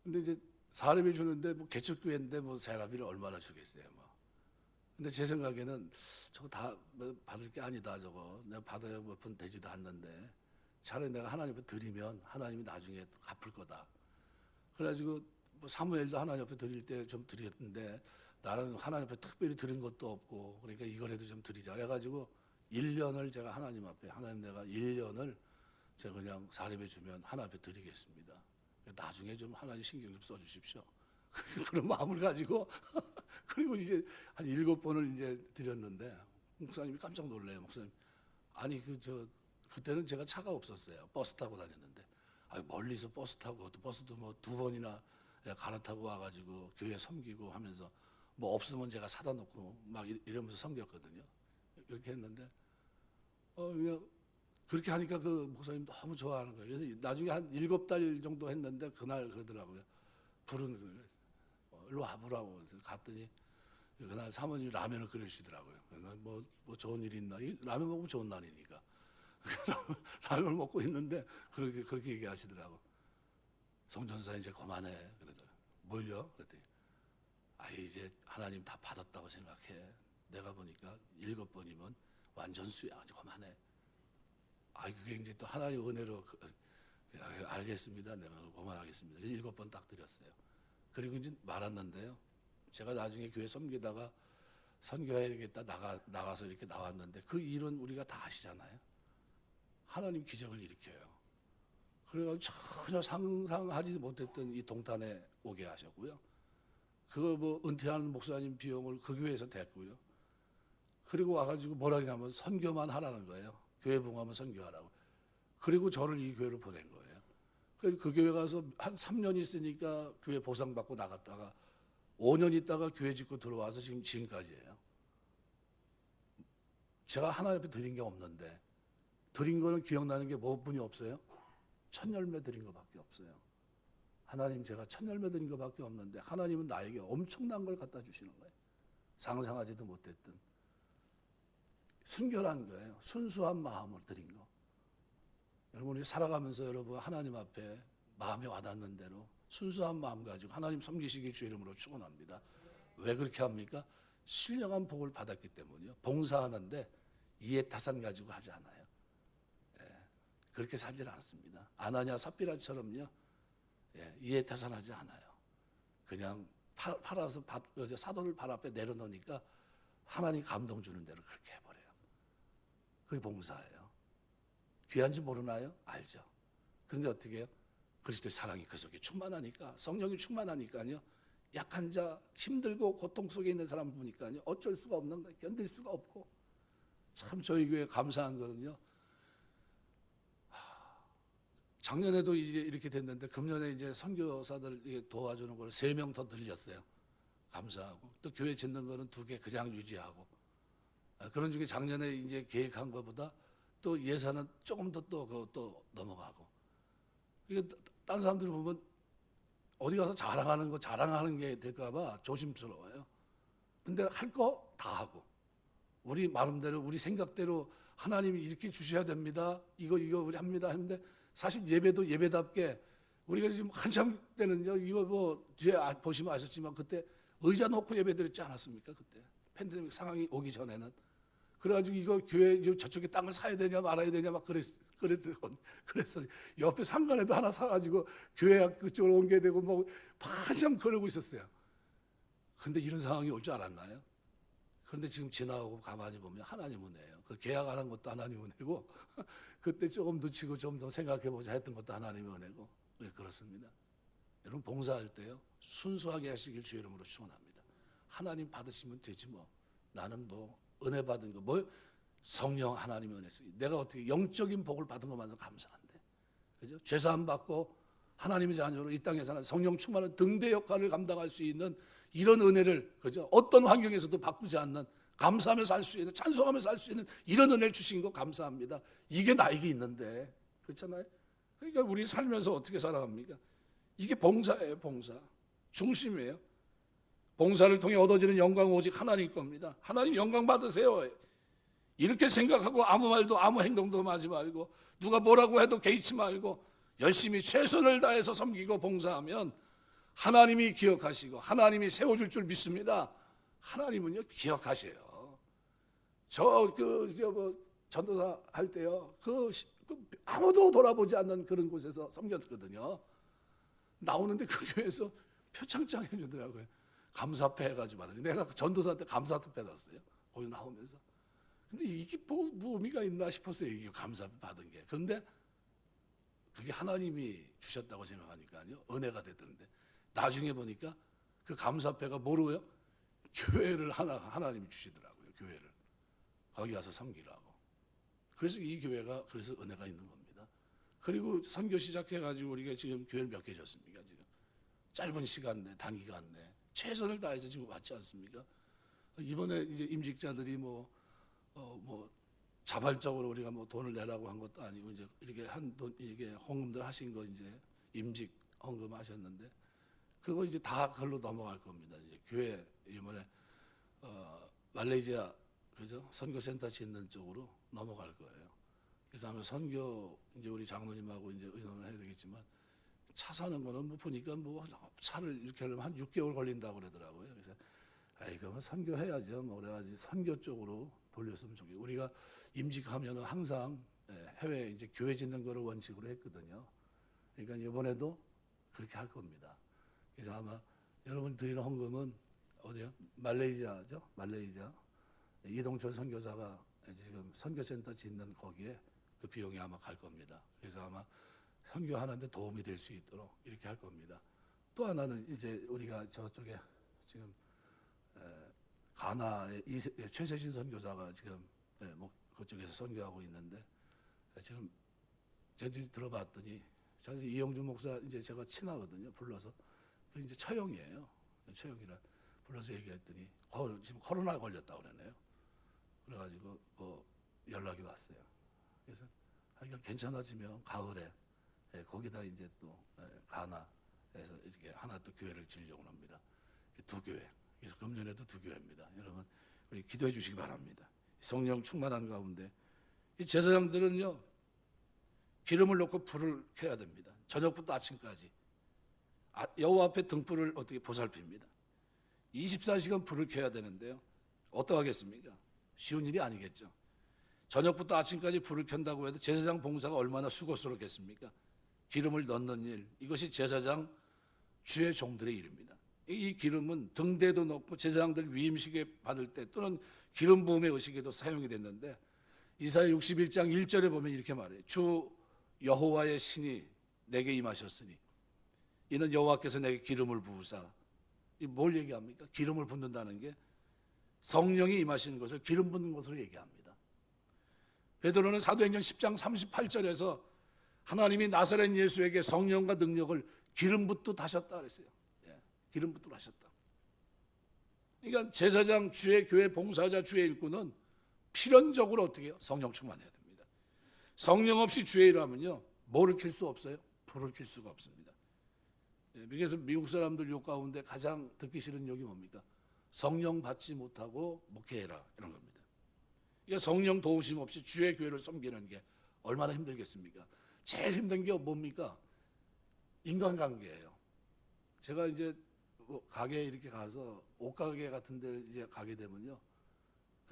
근데 이제 사람이 주는데 뭐 개척교회인데 뭐 세라비를 얼마나 주겠어요, 뭐. 근데 제 생각에는 저거 다 받을 게 아니다, 저거 내가 받아야 몇 푼 되지도 않는데 차라리 내가 하나님 앞에 드리면 하나님이 나중에 갚을 거다. 그래가지고 뭐 사무엘도 하나님 앞에 드릴 때 좀 드렸는데 나는 하나님 앞에 특별히 드린 것도 없고, 그러니까 이거라도 좀 드리자. 그래가지고 1년을 제가 하나님 앞에, 하나님 내가 1년을 제가 그냥 사례배 주면 하나님 앞에 드리겠습니다. 나중에 좀 하나님 신경 좀 써주십시오. 그런 마음을 가지고 그리고 이제 한 7번을 이제 드렸는데 목사님이 깜짝 놀래요. 목사님, 아니 그때는 제가 차가 없었어요. 버스 타고 다녔는데, 멀리서 버스 타고, 또 버스도 뭐 2번이나 갈아타고 와가지고 교회 섬기고 하면서 뭐 없으면 제가 사다 놓고 막 이러면서 섬겼거든요. 그렇게 했는데 그냥 그렇게 하니까 그 목사님 너무 좋아하는 거예요. 그래서 나중에 한 7달 정도 했는데 그날 그러더라고요. 부르는 거예요. 일로 와보라고. 갔더니 그날 사모님이 라면을 끓여주시더라고요. 뭐 좋은 일이 있나? 라면 먹으면 좋은 날이니까. 라면을 먹고 있는데 그렇게 얘기하시더라고. 송전사 이제 그만해. 그러더라고요. 뭘요? 그랬더니 이제 하나님 다 받았다고 생각해. 내가 보니까 7번이면 완전수야. 이제 그만해. 그게 이제 또 하나님의 은혜로 알겠습니다. 내가 그만하겠습니다. 그래서 7번 딱 드렸어요. 그리고 이제 말았는데요. 제가 나중에 교회 섬기다가 선교해야겠다 나가서 이렇게 나왔는데 그 일은 우리가 다 아시잖아요. 하나님 기적을 일으켜요. 그래가지고 전혀 상상하지 못했던 이 동탄에 오게 하셨고요. 그거 뭐 은퇴하는 목사님 비용을 그 교회에서 댔고요. 그리고 와가지고 뭐라 하냐면 선교만 하라는 거예요. 교회 부흥하면 선교하라고. 그리고 저를 이 교회로 보낸 거예요. 그 교회 가서 한 3년 있으니까 교회 보상받고 나갔다가 5년 있다가 교회 짓고 들어와서 지금까지예요. 제가 하나님 앞에 드린 게 없는데, 드린 거는 기억나는 게 뭐뿐이 없어요? 천열매 드린 거밖에 없어요. 하나님, 제가 천열매 드린 거밖에 없는데 하나님은 나에게 엄청난 걸 갖다 주시는 거예요. 상상하지도 못했던 순결한 거예요. 순수한 마음을 드린 거. 여러분이 살아가면서 여러분 하나님 앞에 마음에 와닿는 대로 순수한 마음 가지고 하나님 섬기시기 주 이름으로 축원합니다. 왜 그렇게 합니까? 신령한 복을 받았기 때문이요. 봉사하는데 이해타산 가지고 하지 않아요. 그렇게 살지 않습니다. 아나냐 삽비라처럼요. 이해타산하지 않아요. 그냥 팔아서 사돈을 발 앞에 내려놓으니까 하나님 감동 주는 대로 그렇게 해버려요. 그게 봉사예요. 귀한지 모르나요? 알죠. 그런데 어떻게 해요? 그리스도의 사랑이 그 속에 충만하니까, 성령이 충만하니까요. 약한 자, 힘들고 고통 속에 있는 사람을 보니까요. 어쩔 수가 없는 거예요. 견딜 수가 없고. 참 저희 교회 감사한 거는요. 작년에도 이제 이렇게 됐는데 금년에 이제 선교사들 도와주는 걸 3명 더 늘렸어요. 감사하고. 또 교회 짓는 거는 2개 그냥 유지하고. 그런 중에 작년에 이제 계획한 것보다 또 예산은 조금 더 또 넘어가고. 이게 딴 사람들 보면 어디 가서 자랑하는 게 될까봐 조심스러워요. 근데 할 거 다 하고, 우리 마음대로, 우리 생각대로 하나님이 이렇게 주셔야 됩니다. 이거 우리 합니다. 했는데 사실 예배도 예배답게 우리가 지금 한참 때는요. 이거 뭐 뒤에 보시면 아셨지만 그때 의자 놓고 예배 드렸지 않았습니까? 그때 팬데믹 상황이 오기 전에는. 그래가지고 이거 교회 저쪽에 땅을 사야 되냐 말아야 되냐 막 그래서 옆에 상가에도 하나 사가지고 교회 그쪽으로 옮겨야 되고 뭐 한참 그러고 있었어요. 근데 이런 상황이 올 줄 알았나요? 그런데 지금 지나가고 가만히 보면 하나님 은혜예요. 그 계약하는 것도 하나님 은혜고 그때 조금 늦추고 좀 더 생각해보자 했던 것도 하나님의 은혜고. 네, 그렇습니다. 여러분 봉사할 때요 순수하게 하시길 주의 이름으로 축원합니다. 하나님 받으시면 되지 뭐. 나는 뭐 은혜 받은 거 뭘 성령 하나님의 은혜 쓰기. 내가 어떻게 영적인 복을 받은 것만으로 감사한데, 그죠? 죄사함 받고 하나님의 자녀로 이 땅에 사는 성령 충만한 등대 역할을 감당할 수 있는 이런 은혜를, 그죠? 어떤 환경에서도 바꾸지 않는, 감사하면서 살 수 있는, 찬송하면서 살 수 있는 이런 은혜를 주신 거 감사합니다. 이게 나에게 있는데, 그렇잖아요. 그러니까 우리 살면서 어떻게 살아갑니까? 이게 봉사예요. 봉사 중심이에요. 봉사를 통해 얻어지는 영광은 오직 하나님 겁니다. 하나님 영광 받으세요. 이렇게 생각하고 아무 말도 아무 행동도 하지 말고 누가 뭐라고 해도 개의치 말고 열심히 최선을 다해서 섬기고 봉사하면 하나님이 기억하시고 하나님이 세워줄 줄 믿습니다. 하나님은요 기억하세요. 전도사 할 때요 아무도 돌아보지 않는 그런 곳에서 섬겼거든요. 나오는데 그 교회에서 표창장 해주더라고요. 감사패 해가지고 받았어요. 내가 전도사 때 감사패 받았어요. 거기 나오면서. 근데 이게 뭐 의미가 있나 싶었어요. 이게 감사패 받은 게. 그런데 그게 하나님이 주셨다고 생각하니까요. 은혜가 됐던데. 나중에 보니까 그 감사패가 뭐로요? 교회를 하나님이 주시더라고요. 교회를. 거기 가서 섬기라고. 그래서 이 교회가 그래서 은혜가 있는 겁니다. 그리고 선교 시작해가지고 우리가 지금 교회를 몇 개 졌습니까? 지금 짧은 시간 내, 단기간 내 최선을 다해서 지금 왔지 않습니까? 이번에 이제 임직자들이 자발적으로 우리가 뭐 돈을 내라고 한 것도 아니고 이제 이렇게 이게 헌금들 하신 거 이제 임직 헌금 하셨는데 그거 이제 다 그걸로 넘어갈 겁니다. 이제 교회 이번에 말레이시아 그죠? 선교센터 짓는 쪽으로 넘어갈 거예요. 그래서 아마 선교 이제 우리 장로님하고 이제 의논을 해야 되겠지만 차 사는 거는 뭐 보니까 뭐 차를 이렇게 하려면 한 6개월 걸린다고 그러더라고요. 그래서 그러면 선교해야죠. 뭐 그래가지고 선교 쪽으로 돌렸으면 좋겠고 우리가 임직하면은 항상 해외 이제 교회 짓는 거를 원칙으로 했거든요. 그러니까 이번에도 그렇게 할 겁니다. 그래서 아마 여러분 드리는 헌금은 어디요? 말레이시아죠. 말레이시아 이동철 선교사가 지금 선교센터 짓는 거기에 그 비용이 아마 갈 겁니다. 그래서 아마 선교하는데 도움이 될 수 있도록 이렇게 할 겁니다. 또 하나는 이제 우리가 저쪽에 지금 가나의 최세신 선교사가 지금 뭐 그쪽에서 선교하고 있는데 지금 저들이 들어봤더니 사실 이영준 목사 이제 제가 친하거든요. 불러서 그 이제 처형이에요. 처형이라 불러서 얘기했더니 지금 코로나 걸렸다고 그러네요. 그래가지고 연락이 왔어요. 그래서 하여간 괜찮아지면 가을에 거기다 이제 또 가나에서 이렇게 하나 또 교회를 지으려고 합니다. 두 교회. 그래서 금년에도 두 교회입니다. 여러분 우리 기도해 주시기 바랍니다. 성령 충만한 가운데 이 제사장들은요 기름을 넣고 불을 켜야 됩니다. 저녁부터 아침까지 여호와 앞에 등불을 어떻게 보살핍니다. 24시간 불을 켜야 되는데요. 어떡하겠습니까? 쉬운 일이 아니겠죠. 저녁부터 아침까지 불을 켠다고 해도 제사장 봉사가 얼마나 수고스럽겠습니까? 기름을 넣는 일, 이것이 제사장 주의 종들의 일입니다. 이 기름은 등대도 넣고 제사장들 위임식에 받을 때 또는 기름 부음의 의식에도 사용이 됐는데 이사야 61장 1절에 보면 이렇게 말해요. 주 여호와의 신이 내게 임하셨으니 이는 여호와께서 내게 기름을 부으사. 이 뭘 얘기합니까? 기름을 붓는다는 게 성령이 임하시는 것을 기름 붓는 것으로 얘기합니다. 베드로는 사도행전 10장 38절에서 하나님이 나사렛 예수에게 성령과 능력을 기름 붓듯 하셨다 그랬어요. 기름 붓듯 하셨다. 그러니까 제사장, 주의 교회 봉사자, 주의 일꾼은 필연적으로 어떻게 해요? 성령 충만해야 됩니다. 성령 없이 주의 일하면요 뭐를 킬 수 없어요? 불을 킬 수가 없습니다. 그래서 미국 사람들 욕 가운데 가장 듣기 싫은 욕이 뭡니까? 성령 받지 못하고 목회해라 이런 겁니다. 그러니까 성령 도우심 없이 주의 교회를 섬기는 게 얼마나 힘들겠습니까? 제일 힘든 게 뭡니까? 인간관계예요. 제가 이제 가게에 이렇게 가서 옷가게 같은 데 이제 가게 되면요.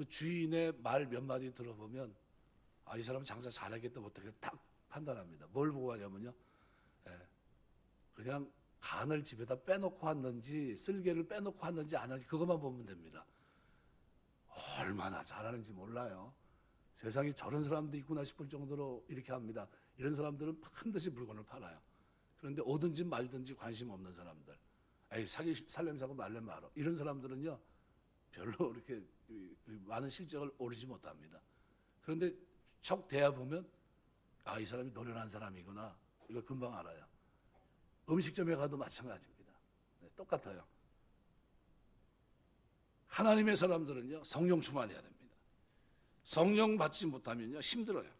그 주인의 말 몇 마디 들어보면 이 사람은 장사 잘하겠다 못하겠다 딱 판단합니다. 뭘 보고 하냐면요, 그냥 간을 집에다 빼놓고 왔는지 쓸개를 빼놓고 왔는지 안 하는지 그것만 보면 됩니다. 얼마나 잘하는지 몰라요. 세상에 저런 사람도 있구나 싶을 정도로 이렇게 합니다. 이런 사람들은 반드시 물건을 팔아요. 그런데 오든지 말든지 관심 없는 사람들, 살려면 사고 말려면 말어, 이런 사람들은요 별로 이렇게 많은 실적을 오르지 못합니다. 그런데 척 대해 보면 이 사람이 노련한 사람이구나, 이거 금방 알아요. 음식점에 가도 마찬가지입니다. 똑같아요. 하나님의 사람들은요 성령 충만해야 됩니다. 성령 받지 못하면요 힘들어요.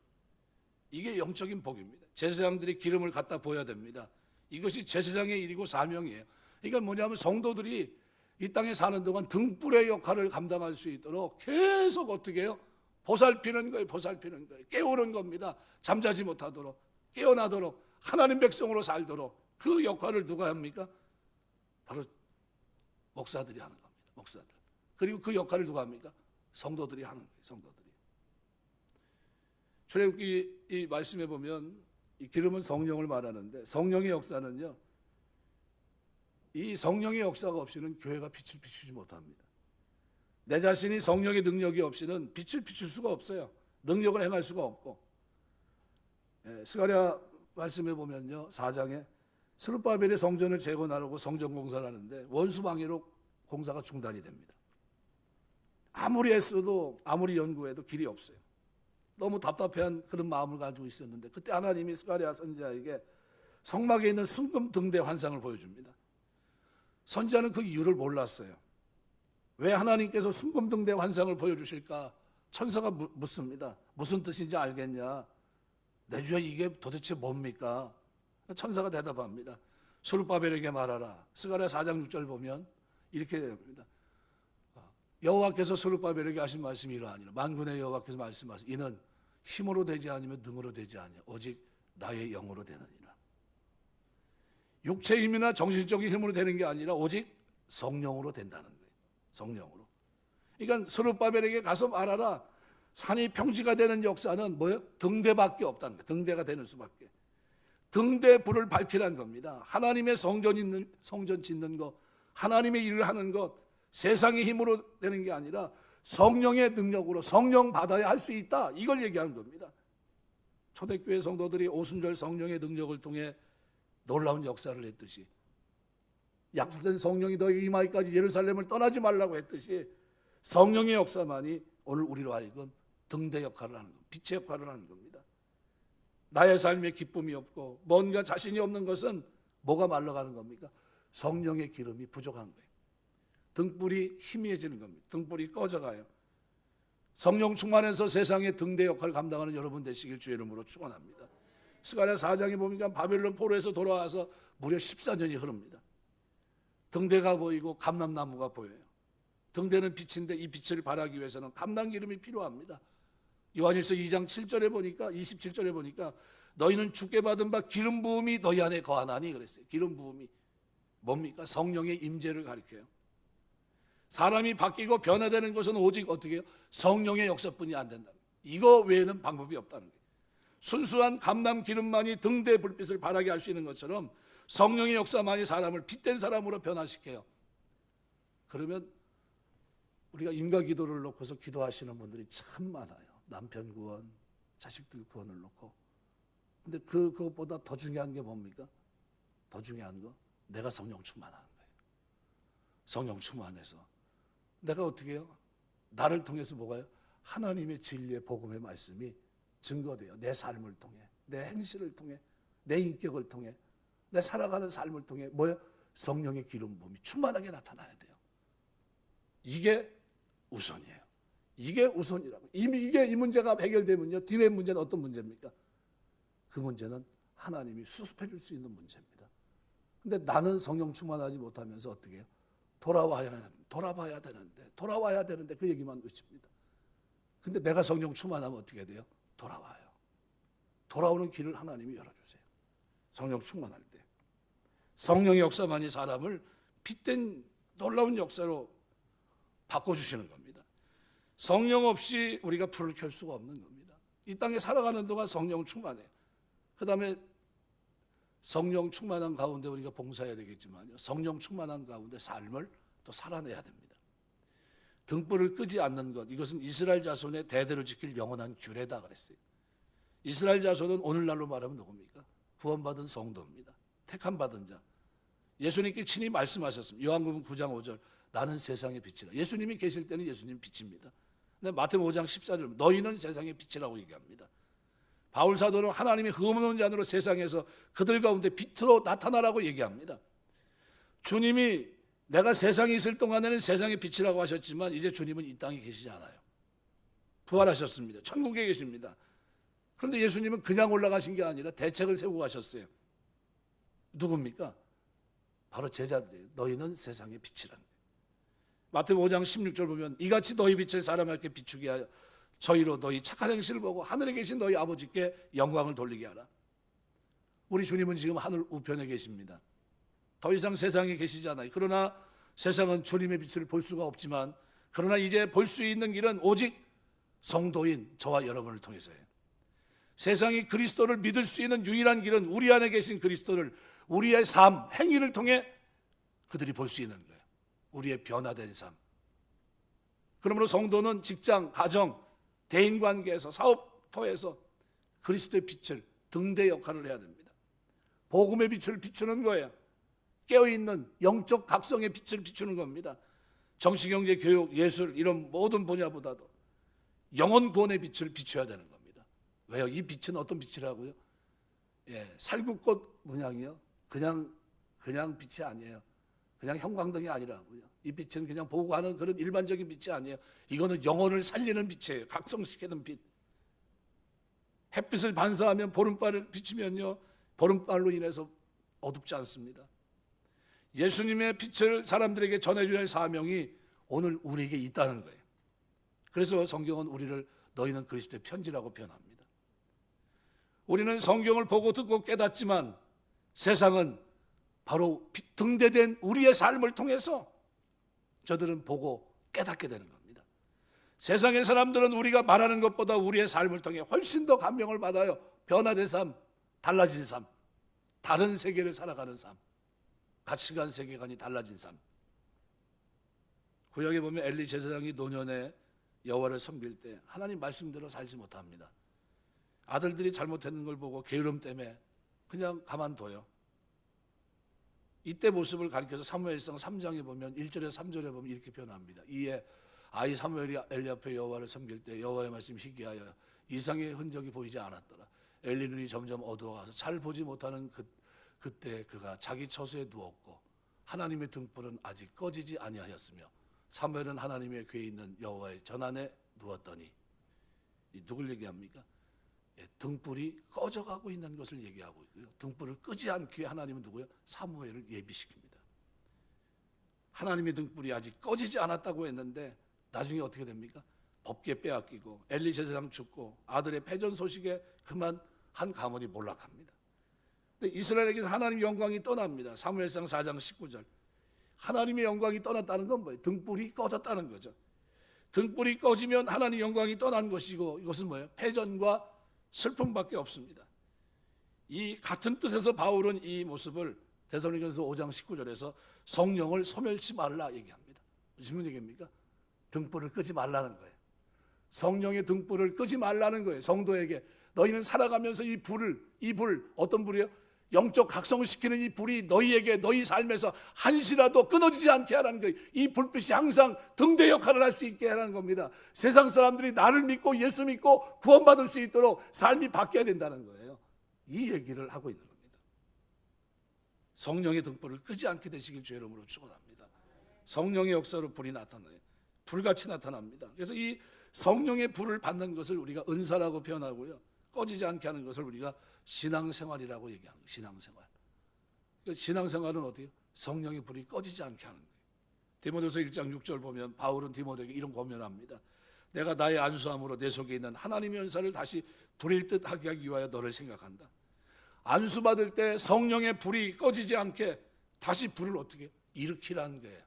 이게 영적인 복입니다. 제사장들이 기름을 갖다 부어야 됩니다. 이것이 제사장의 일이고 사명이에요. 그러니까 뭐냐면 성도들이 이 땅에 사는 동안 등불의 역할을 감당할 수 있도록 계속 어떻게 해요? 보살피는 거예요. 보살피는 거예요. 깨우는 겁니다. 잠자지 못하도록, 깨어나도록, 하나님 백성으로 살도록. 그 역할을 누가 합니까? 바로 목사들이 하는 겁니다. 목사들. 그리고 그 역할을 누가 합니까? 성도들이 하는 거예요. 성도들이. 출애굽기 이 말씀에 보면 이 기름은 성령을 말하는데, 성령의 역사는요, 이 성령의 역사가 없이는 교회가 빛을 비추지 못합니다. 내 자신이 성령의 능력이 없이는 빛을 비출 수가 없어요. 능력을 행할 수가 없고. 스가랴 말씀에 보면요 4장에 스룹바벨의 성전을 재건하려고 성전 공사를 하는데 원수 방해로 공사가 중단이 됩니다. 아무리 애써도 아무리 연구해도 길이 없어요. 너무 답답해한 그런 마음을 가지고 있었는데 그때 하나님이 스가랴 선지자에게 성막에 있는 순금 등대 환상을 보여줍니다. 선지자는 그 이유를 몰랐어요. 왜 하나님께서 순금 등대 환상을 보여주실까? 천사가 묻습니다. 무슨 뜻인지 알겠냐? 내 주야 이게 도대체 뭡니까? 천사가 대답합니다. 스룹바벨에게 말하라. 스가랴 4장 6절 보면 이렇게 됩니다. 여호와께서 스룹바벨에게 하신 말씀이 이러하니라. 만군의 여호와께서 말씀하시니 이는 힘으로 되지 않으면 능으로 되지 않으며 오직 나의 영으로 되느니라. 육체의 힘이나 정신적인 힘으로 되는 게 아니라 오직 성령으로 된다는 거예요. 성령으로. 그러니까 스룹바벨에게 가서 말하라. 산이 평지가 되는 역사는 뭐예요? 등대밖에 없다는 거예요. 등대가 되는 수밖에. 등대 불을 밝히라는 겁니다. 하나님의 성전 짓는 것, 하나님의 일을 하는 것, 세상의 힘으로 되는 게 아니라 성령의 능력으로 성령 받아야 할 수 있다. 이걸 얘기하는 겁니다. 초대교회 성도들이 오순절 성령의 능력을 통해 놀라운 역사를 했듯이, 약속된 성령이 너희 임하기까지 예루살렘을 떠나지 말라고 했듯이 성령의 역사만이 오늘 우리로 하여금 등대 역할을 하는 겁니다. 빛의 역할을 하는 겁니다. 나의 삶에 기쁨이 없고 뭔가 자신이 없는 것은 뭐가 말라가는 겁니까? 성령의 기름이 부족한 거예요. 등불이 희미해지는 겁니다. 등불이 꺼져가요. 성령 충만해서 세상의 등대 역할을 감당하는 여러분 되시길 주의 이름으로 축원합니다. 스가랴 4장에 보니까 바벨론 포로에서 돌아와서 무려 14년이 흐릅니다. 등대가 보이고 감람나무가 보여요. 등대는 빛인데 이 빛을 발하기 위해서는 감람기름이 필요합니다. 요한일서 2장 7절에 보니까 27절에 보니까 너희는 주께 받은 바 기름 부음이 너희 안에 거하나니 그랬어요. 기름 부음이 뭡니까? 성령의 임재를 가리켜요. 사람이 바뀌고 변화되는 것은 오직 어떻게 해요? 성령의 역사뿐이 안 된다. 이거 외에는 방법이 없다는 거예요. 순수한 감람 기름만이 등대 불빛을 발하게 할 수 있는 것처럼 성령의 역사만이 사람을 빛된 사람으로 변화시켜요. 그러면 우리가 인과 기도를 놓고서 기도하시는 분들이 참 많아요. 남편 구원, 자식들 구원을 놓고. 근데 그것보다 더 중요한 게 뭡니까? 더 중요한 거, 내가 성령 충만하는 거예요. 성령 충만해서 내가 어떻게 해요? 나를 통해서 뭐가요? 하나님의 진리의 복음의 말씀이 증거돼요. 내 삶을 통해, 내 행실을 통해, 내 인격을 통해, 내 살아가는 삶을 통해 뭐예요? 성령의 기름 부음이 충만하게 나타나야 돼요. 이게 우선이에요. 이게 우선이라고. 이미 이 문제가 해결되면요, 뒤에 문제는 어떤 문제입니까? 그 문제는 하나님이 수습해 줄 수 있는 문제입니다. 근데 나는 성령 충만하지 못하면서 어떻게 해요? 돌아봐야 되는데 그 얘기만 외칩니다. 근데 내가 성령 충만하면 어떻게 돼요? 돌아와요. 돌아오는 길을 하나님이 열어주세요. 성령 충만할 때. 성령의 역사만이 사람을 빛된 놀라운 역사로 바꿔주시는 겁니다. 성령 없이 우리가 불을 켤 수가 없는 겁니다. 이 땅에 살아가는 동안 성령 충만해. 그 다음에 성령 충만한 가운데 우리가 봉사해야 되겠지만요, 성령 충만한 가운데 삶을 또 살아내야 됩니다. 등불을 끄지 않는 것, 이것은 이스라엘 자손의 대대로 지킬 영원한 규례다 그랬어요. 이스라엘 자손은 오늘날로 말하면 누굽니까? 구원받은 성도입니다. 택함 받은 자. 예수님께 친히 말씀하셨습니다. 요한복음 9장 5절, 나는 세상의 빛이라. 예수님이 계실 때는 예수님 빛입니다. 근데 마태복음 5장 14절, 너희는 세상의 빛이라고 얘기합니다. 바울 사도는 하나님의 흠없는 자로 세상에서 그들 가운데 빛으로 나타나라고 얘기합니다. 주님이 내가 세상에 있을 동안에는 세상의 빛이라고 하셨지만 이제 주님은 이 땅에 계시지 않아요. 부활하셨습니다. 천국에 계십니다. 그런데 예수님은 그냥 올라가신 게 아니라 대책을 세우고 가셨어요. 누굽니까? 바로 제자들이에요. 너희는 세상의 빛이라는 거예요. 마태복음 5장 16절 보면 이같이 너희 빛을 사람에게 비추게 하여 저희로 너희 착한 행실을 보고 하늘에 계신 너희 아버지께 영광을 돌리게 하라. 우리 주님은 지금 하늘 우편에 계십니다. 더 이상 세상에 계시지 않아요. 그러나 세상은 주님의 빛을 볼 수가 없지만, 그러나 이제 볼 수 있는 길은 오직 성도인 저와 여러분을 통해서예요. 세상이 그리스도를 믿을 수 있는 유일한 길은 우리 안에 계신 그리스도를 우리의 삶, 행위를 통해 그들이 볼 수 있는 거예요. 우리의 변화된 삶. 그러므로 성도는 직장, 가정, 대인관계에서, 사업터에서 그리스도의 빛을, 등대 역할을 해야 됩니다. 복음의 빛을 비추는 거예요. 깨어있는 영적 각성의 빛을 비추는 겁니다. 정치, 경제, 교육, 예술 이런 모든 분야보다도 영혼 구원의 빛을 비춰야 되는 겁니다. 왜요? 이 빛은 어떤 빛이라고요? 살구꽃 문양이요. 그냥 빛이 아니에요. 그냥 형광등이 아니라고요. 이 빛은 그냥 보고 가는 그런 일반적인 빛이 아니에요. 이거는 영혼을 살리는 빛이에요. 각성시키는 빛. 햇빛을 반사하면 보름달을 비추면요, 보름달로 인해서 어둡지 않습니다. 예수님의 빛을 사람들에게 전해줘야 할 사명이 오늘 우리에게 있다는 거예요. 그래서 성경은 우리를 너희는 그리스도의 편지라고 표현합니다. 우리는 성경을 보고 듣고 깨닫지만 세상은 바로 등대된 우리의 삶을 통해서 저들은 보고 깨닫게 되는 겁니다. 세상의 사람들은 우리가 말하는 것보다 우리의 삶을 통해 훨씬 더 감명을 받아요. 변화된 삶, 달라진 삶, 다른 세계를 살아가는 삶, 가치관, 세계관이 달라진 삶. 구약에 보면 엘리 제사장이 노년에 여호와를 섬길 때 하나님 말씀대로 살지 못합니다. 아들들이 잘못했는 걸 보고 게으름 때문에 그냥 가만둬요. 이때 모습을 가리켜서 사무엘상 3장에 보면 1절에 3절에 보면 이렇게 표현합니다. 이에 아이 사무엘이 엘리 앞에 여호와를 섬길 때 여호와의 말씀이 희귀하여 이상의 흔적이 보이지 않았더라. 엘리 눈이 점점 어두워가서 잘 보지 못하는 그때 그가 자기 처소에 누웠고 하나님의 등불은 아직 꺼지지 아니하였으며 사무엘은 하나님의 궤에 있는 여호와의 전안에 누웠더니, 누굴 얘기합니까? 등불이 꺼져가고 있는 것을 얘기하고 있고요. 등불을 끄지 않기 위해 하나님은 누구요? 사무엘을 예비시킵니다. 하나님의 등불이 아직 꺼지지 않았다고 했는데 나중에 어떻게 됩니까? 법궤 빼앗기고 엘리 제사장 죽고 아들의 패전 소식에 그만 한 가문이 몰락합니다. 근데 이스라엘에게서 하나님의 영광이 떠납니다. 사무엘상 4장 19절. 하나님의 영광이 떠났다는 건 뭐예요? 등불이 꺼졌다는 거죠. 등불이 꺼지면 하나님의 영광이 떠난 것이고, 이것은 뭐예요? 패전과 슬픔밖에 없습니다. 이 같은 뜻에서 바울은 이 모습을 데살로니가서 5장 19절에서 성령을 소멸치 말라 얘기합니다. 무슨 얘기입니까? 등불을 끄지 말라는 거예요. 성령의 등불을 끄지 말라는 거예요. 성도에게 너희는 살아가면서 이 불, 어떤 불이요? 영적 각성을 시키는 이 불이 너희에게, 너희 삶에서 한시라도 끊어지지 않게 하라는 거예요. 이 불빛이 항상 등대 역할을 할 수 있게 하라는 겁니다. 세상 사람들이 나를 믿고 예수 믿고 구원받을 수 있도록 삶이 바뀌어야 된다는 거예요. 이 얘기를 하고 있는 겁니다. 성령의 등불을 끄지 않게 되시길 주의 이름으로 축원합니다. 성령의 역사로 불이 나타나요. 불같이 나타납니다. 그래서 이 성령의 불을 받는 것을 우리가 은사라고 표현하고요, 꺼지지 않게 하는 것을 우리가 신앙생활이라고 얘기하는 거예요. 신앙생활. 그러니까 신앙생활은 어때요? 성령의 불이 꺼지지 않게 하는 거예요. 디모데후서 1장 6절 보면 바울은 디모데에게 이런 권면합니다. 내가 나의 안수함으로 내 속에 있는 하나님의 은사를 다시 불일 듯 하게 하기 위하여 너를 생각한다. 안수받을 때 성령의 불이 꺼지지 않게 다시 불을 어떻게 일으키라는 거예요.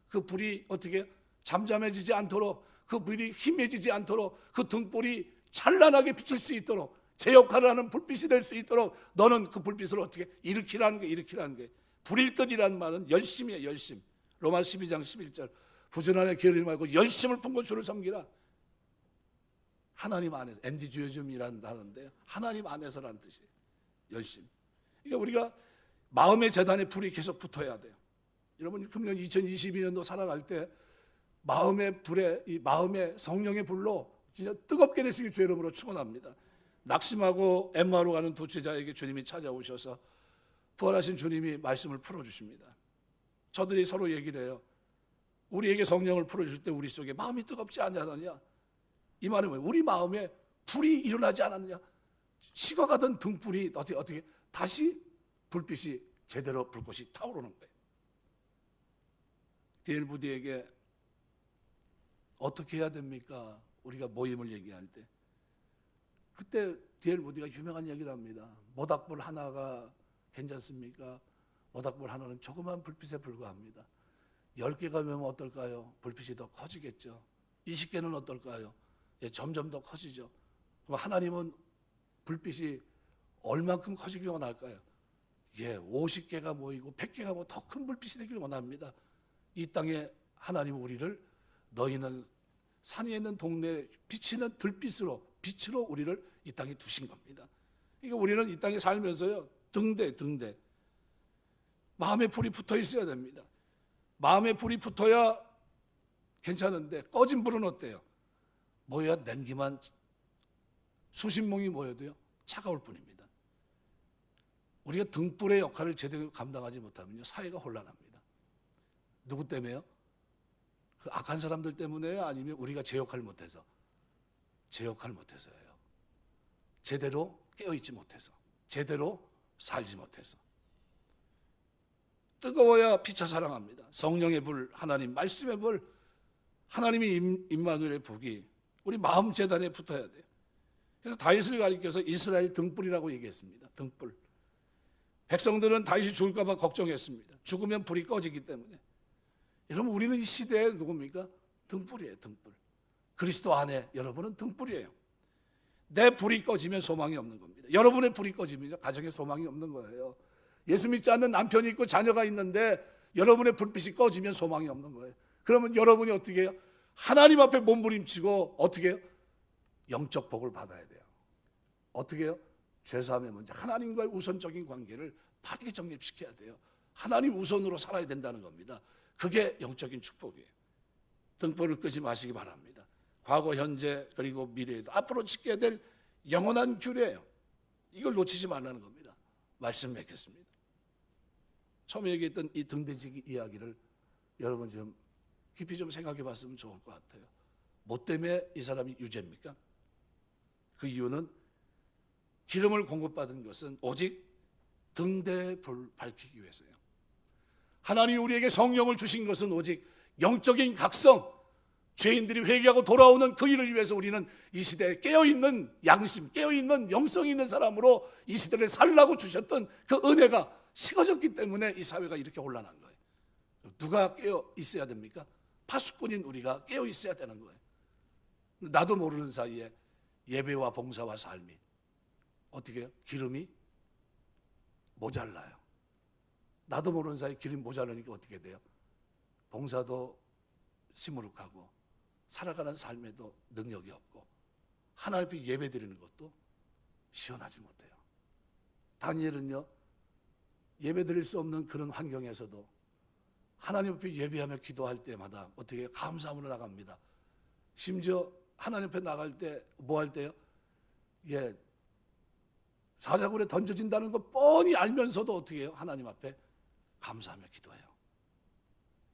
그 불이 어떻게 잠잠해지지 않도록 그 불이 희미해지지 않도록 그 등불이 찬란하게 비칠 수 있도록 제 역할을 하는 불빛이 될 수 있도록 너는 그 불빛을 어떻게 일으키라는 게 불일 것이라는 말은 열심이에요. 열심. 로마 12장 11절 부지런하게 게으르지 말고 열심을 품고 주를 섬기라. 하나님 안에서 엔디주어즘이라는 단어인데 하나님 안에서라는 뜻이에요. 열심. 그러니까 우리가 마음의 재단에 불이 계속 붙어야 돼요. 여러분 금년 2022년도 살아갈 때 마음의 불에 이 마음의 성령의 불로 진짜 뜨겁게 되시길 주의 이름으로 축원합니다. 낙심하고 엠마오로 가는 두 제자에게 주님이 찾아오셔서 부활하신 주님이 말씀을 풀어주십니다. 저들이 서로 얘기를 해요. 우리에게 성령을 풀어줄 때 우리 속에 마음이 뜨겁지 않느냐? 이 말은 뭐예요? 우리 마음에 불이 일어나지 않았느냐? 식어가던 등불이 어떻게 다시 불빛이 제대로 불꽃이 타오르는 거예요. D.L. 부디에게 어떻게 해야 됩니까? 우리가 모임을 얘기할 때 그때 D.L. 부디가 유명한 얘기를 합니다. 모닥불 하나가 괜찮습니까? 모닥불 하나는 조그만 불빛에 불과합니다. 10개가 되면 어떨까요? 불빛이 더 커지겠죠. 20개는 어떨까요? 예, 점점 더 커지죠. 그럼 하나님은 불빛이 얼만큼 커지길 원할까요? 예, 50개가 모이고 100개가 모이고 더 큰 불빛이 되길 원합니다. 이 땅에 하나님 우리를 너희는 산 위에 있는 동네에 비치는 들빛으로 빛으로 우리를 이 땅에 두신 겁니다. 그러니까 우리는 이 땅에 살면서요 등대 마음에 불이 붙어 있어야 됩니다. 마음에 불이 붙어야 괜찮은데 꺼진 불은 어때요? 모여야 냉기만 수십 몽이 모여도요 차가울 뿐입니다. 우리가 등불의 역할을 제대로 감당하지 못하면요 사회가 혼란합니다. 누구 때문에요? 그 악한 사람들 때문에요? 아니면 우리가 제 역할을 못해서? 제 역할을 못해서예요. 제대로 깨어있지 못해서, 제대로 살지 못해서. 뜨거워야 피차 사랑합니다. 성령의 불, 하나님 말씀의 불, 하나님이 임마누엘의 복이 우리 마음 재단에 붙어야 돼요. 그래서 다윗을 가리켜서 이스라엘 등불이라고 얘기했습니다. 등불. 백성들은 다윗이 죽을까 봐 걱정했습니다. 죽으면 불이 꺼지기 때문에. 여러분 우리는 이 시대에 누굽니까? 등불이에요. 등불. 그리스도 안에 여러분은 등불이에요. 내 불이 꺼지면 소망이 없는 겁니다. 여러분의 불이 꺼지면 가정에 소망이 없는 거예요. 예수 믿지 않는 남편이 있고 자녀가 있는데 여러분의 불빛이 꺼지면 소망이 없는 거예요. 그러면 여러분이 어떻게 해요? 하나님 앞에 몸부림치고 어떻게 해요? 영적 복을 받아야 돼요. 어떻게 해요? 죄사함의 문제, 하나님과의 우선적인 관계를 바르게 정립시켜야 돼요. 하나님 우선으로 살아야 된다는 겁니다. 그게 영적인 축복이에요. 등불을 끄지 마시기 바랍니다. 과거, 현재, 그리고 미래에도 앞으로 지켜야 될 영원한 규례예요. 이걸 놓치지 말라는 겁니다. 말씀 맺겠습니다. 처음에 얘기했던 이 등대지기 이야기를 여러분 좀 깊이 좀 생각해 봤으면 좋을 것 같아요. 뭐 때문에 이 사람이 유죄입니까? 그 이유는 기름을 공급받은 것은 오직 등대불 밝히기 위해서요. 하나님이 우리에게 성령을 주신 것은 오직 영적인 각성, 죄인들이 회개하고 돌아오는 그 일을 위해서 우리는 이 시대에 깨어있는 양심, 깨어있는 영성이 있는 사람으로 이 시대를 살라고 주셨던 그 은혜가 식어졌기 때문에 이 사회가 이렇게 혼란한 거예요. 누가 깨어 있어야 됩니까? 파수꾼인 우리가 깨어 있어야 되는 거예요. 나도 모르는 사이에 예배와 봉사와 삶이 어떻게 해요? 기름이 모자라요. 나도 모르는 사이에 기름이 모자라니까 어떻게 돼요? 봉사도 시무룩하고 살아가는 삶에도 능력이 없고 하나님 앞에 예배 드리는 것도 시원하지 못해요. 다니엘은요 예배 드릴 수 없는 그런 환경에서도 하나님 앞에 예배하며 기도할 때마다 어떻게 감사함으로 나갑니다. 심지어 하나님 앞에 나갈 때 뭐 할 때요? 예, 사자굴에 던져진다는 거 뻔히 알면서도 어떻게 해요? 하나님 앞에 감사하며 기도해요.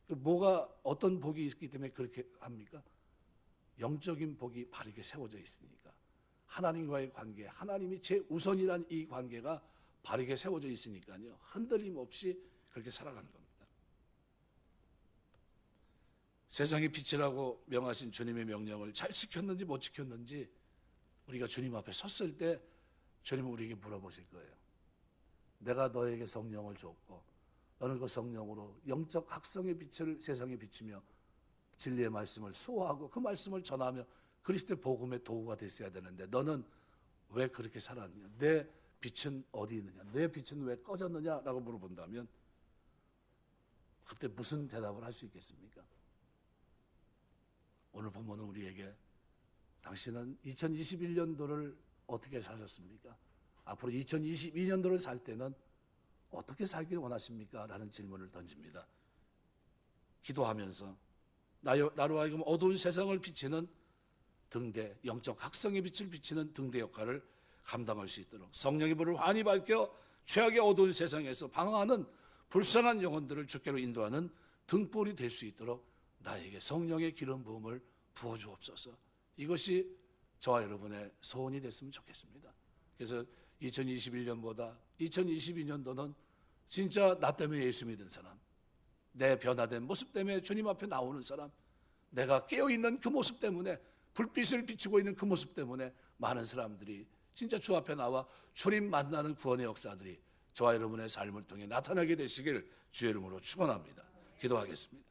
뭐가 어떤 복이 있기 때문에 그렇게 합니까? 영적인 복이 바르게 세워져 있으니까 하나님과의 관계, 하나님이 제우선이란 이 관계가 바르게 세워져 있으니까요 흔들림 없이 그렇게 살아가는 겁니다. 세상의 빛이라고 명하신 주님의 명령을 잘 지켰는지 못 지켰는지 우리가 주님 앞에 섰을 때 주님은 우리에게 물어보실 거예요. 내가 너에게 성령을 줬고 너는 그 성령으로 영적 각성의 빛을 세상에 비치며 진리의 말씀을 수호하고 그 말씀을 전하며 그리스도의 복음의 도구가 됐어야 되는데 너는 왜 그렇게 살았느냐? 내 빛은 어디 있느냐? 내 빛은 왜 꺼졌느냐라고 물어본다면 그때 무슨 대답을 할 수 있겠습니까? 오늘 본문은 우리에게 당신은 2021년도를 어떻게 사셨습니까? 앞으로 2022년도를 살 때는 어떻게 살기를 원하십니까? 라는 질문을 던집니다. 기도하면서 나로 하여금 어두운 세상을 비치는 등대, 영적 학성의 빛을 비치는 등대 역할을 감당할 수 있도록 성령의 불을 환히 밝혀 죄악의 어두운 세상에서 방황하는 불쌍한 영혼들을 주께로 인도하는 등불이 될 수 있도록 나에게 성령의 기름 부음을 부어주옵소서. 이것이 저와 여러분의 소원이 됐으면 좋겠습니다. 그래서 2021년보다 2022년도는 진짜 나 때문에 예수 믿은 사람, 내 변화된 모습 때문에 주님 앞에 나오는 사람, 내가 깨어있는 그 모습 때문에 불빛을 비추고 있는 그 모습 때문에 많은 사람들이 진짜 주 앞에 나와 주님 만나는 구원의 역사들이 저와 여러분의 삶을 통해 나타나게 되시길 주의 이름으로 축원합니다. 기도하겠습니다.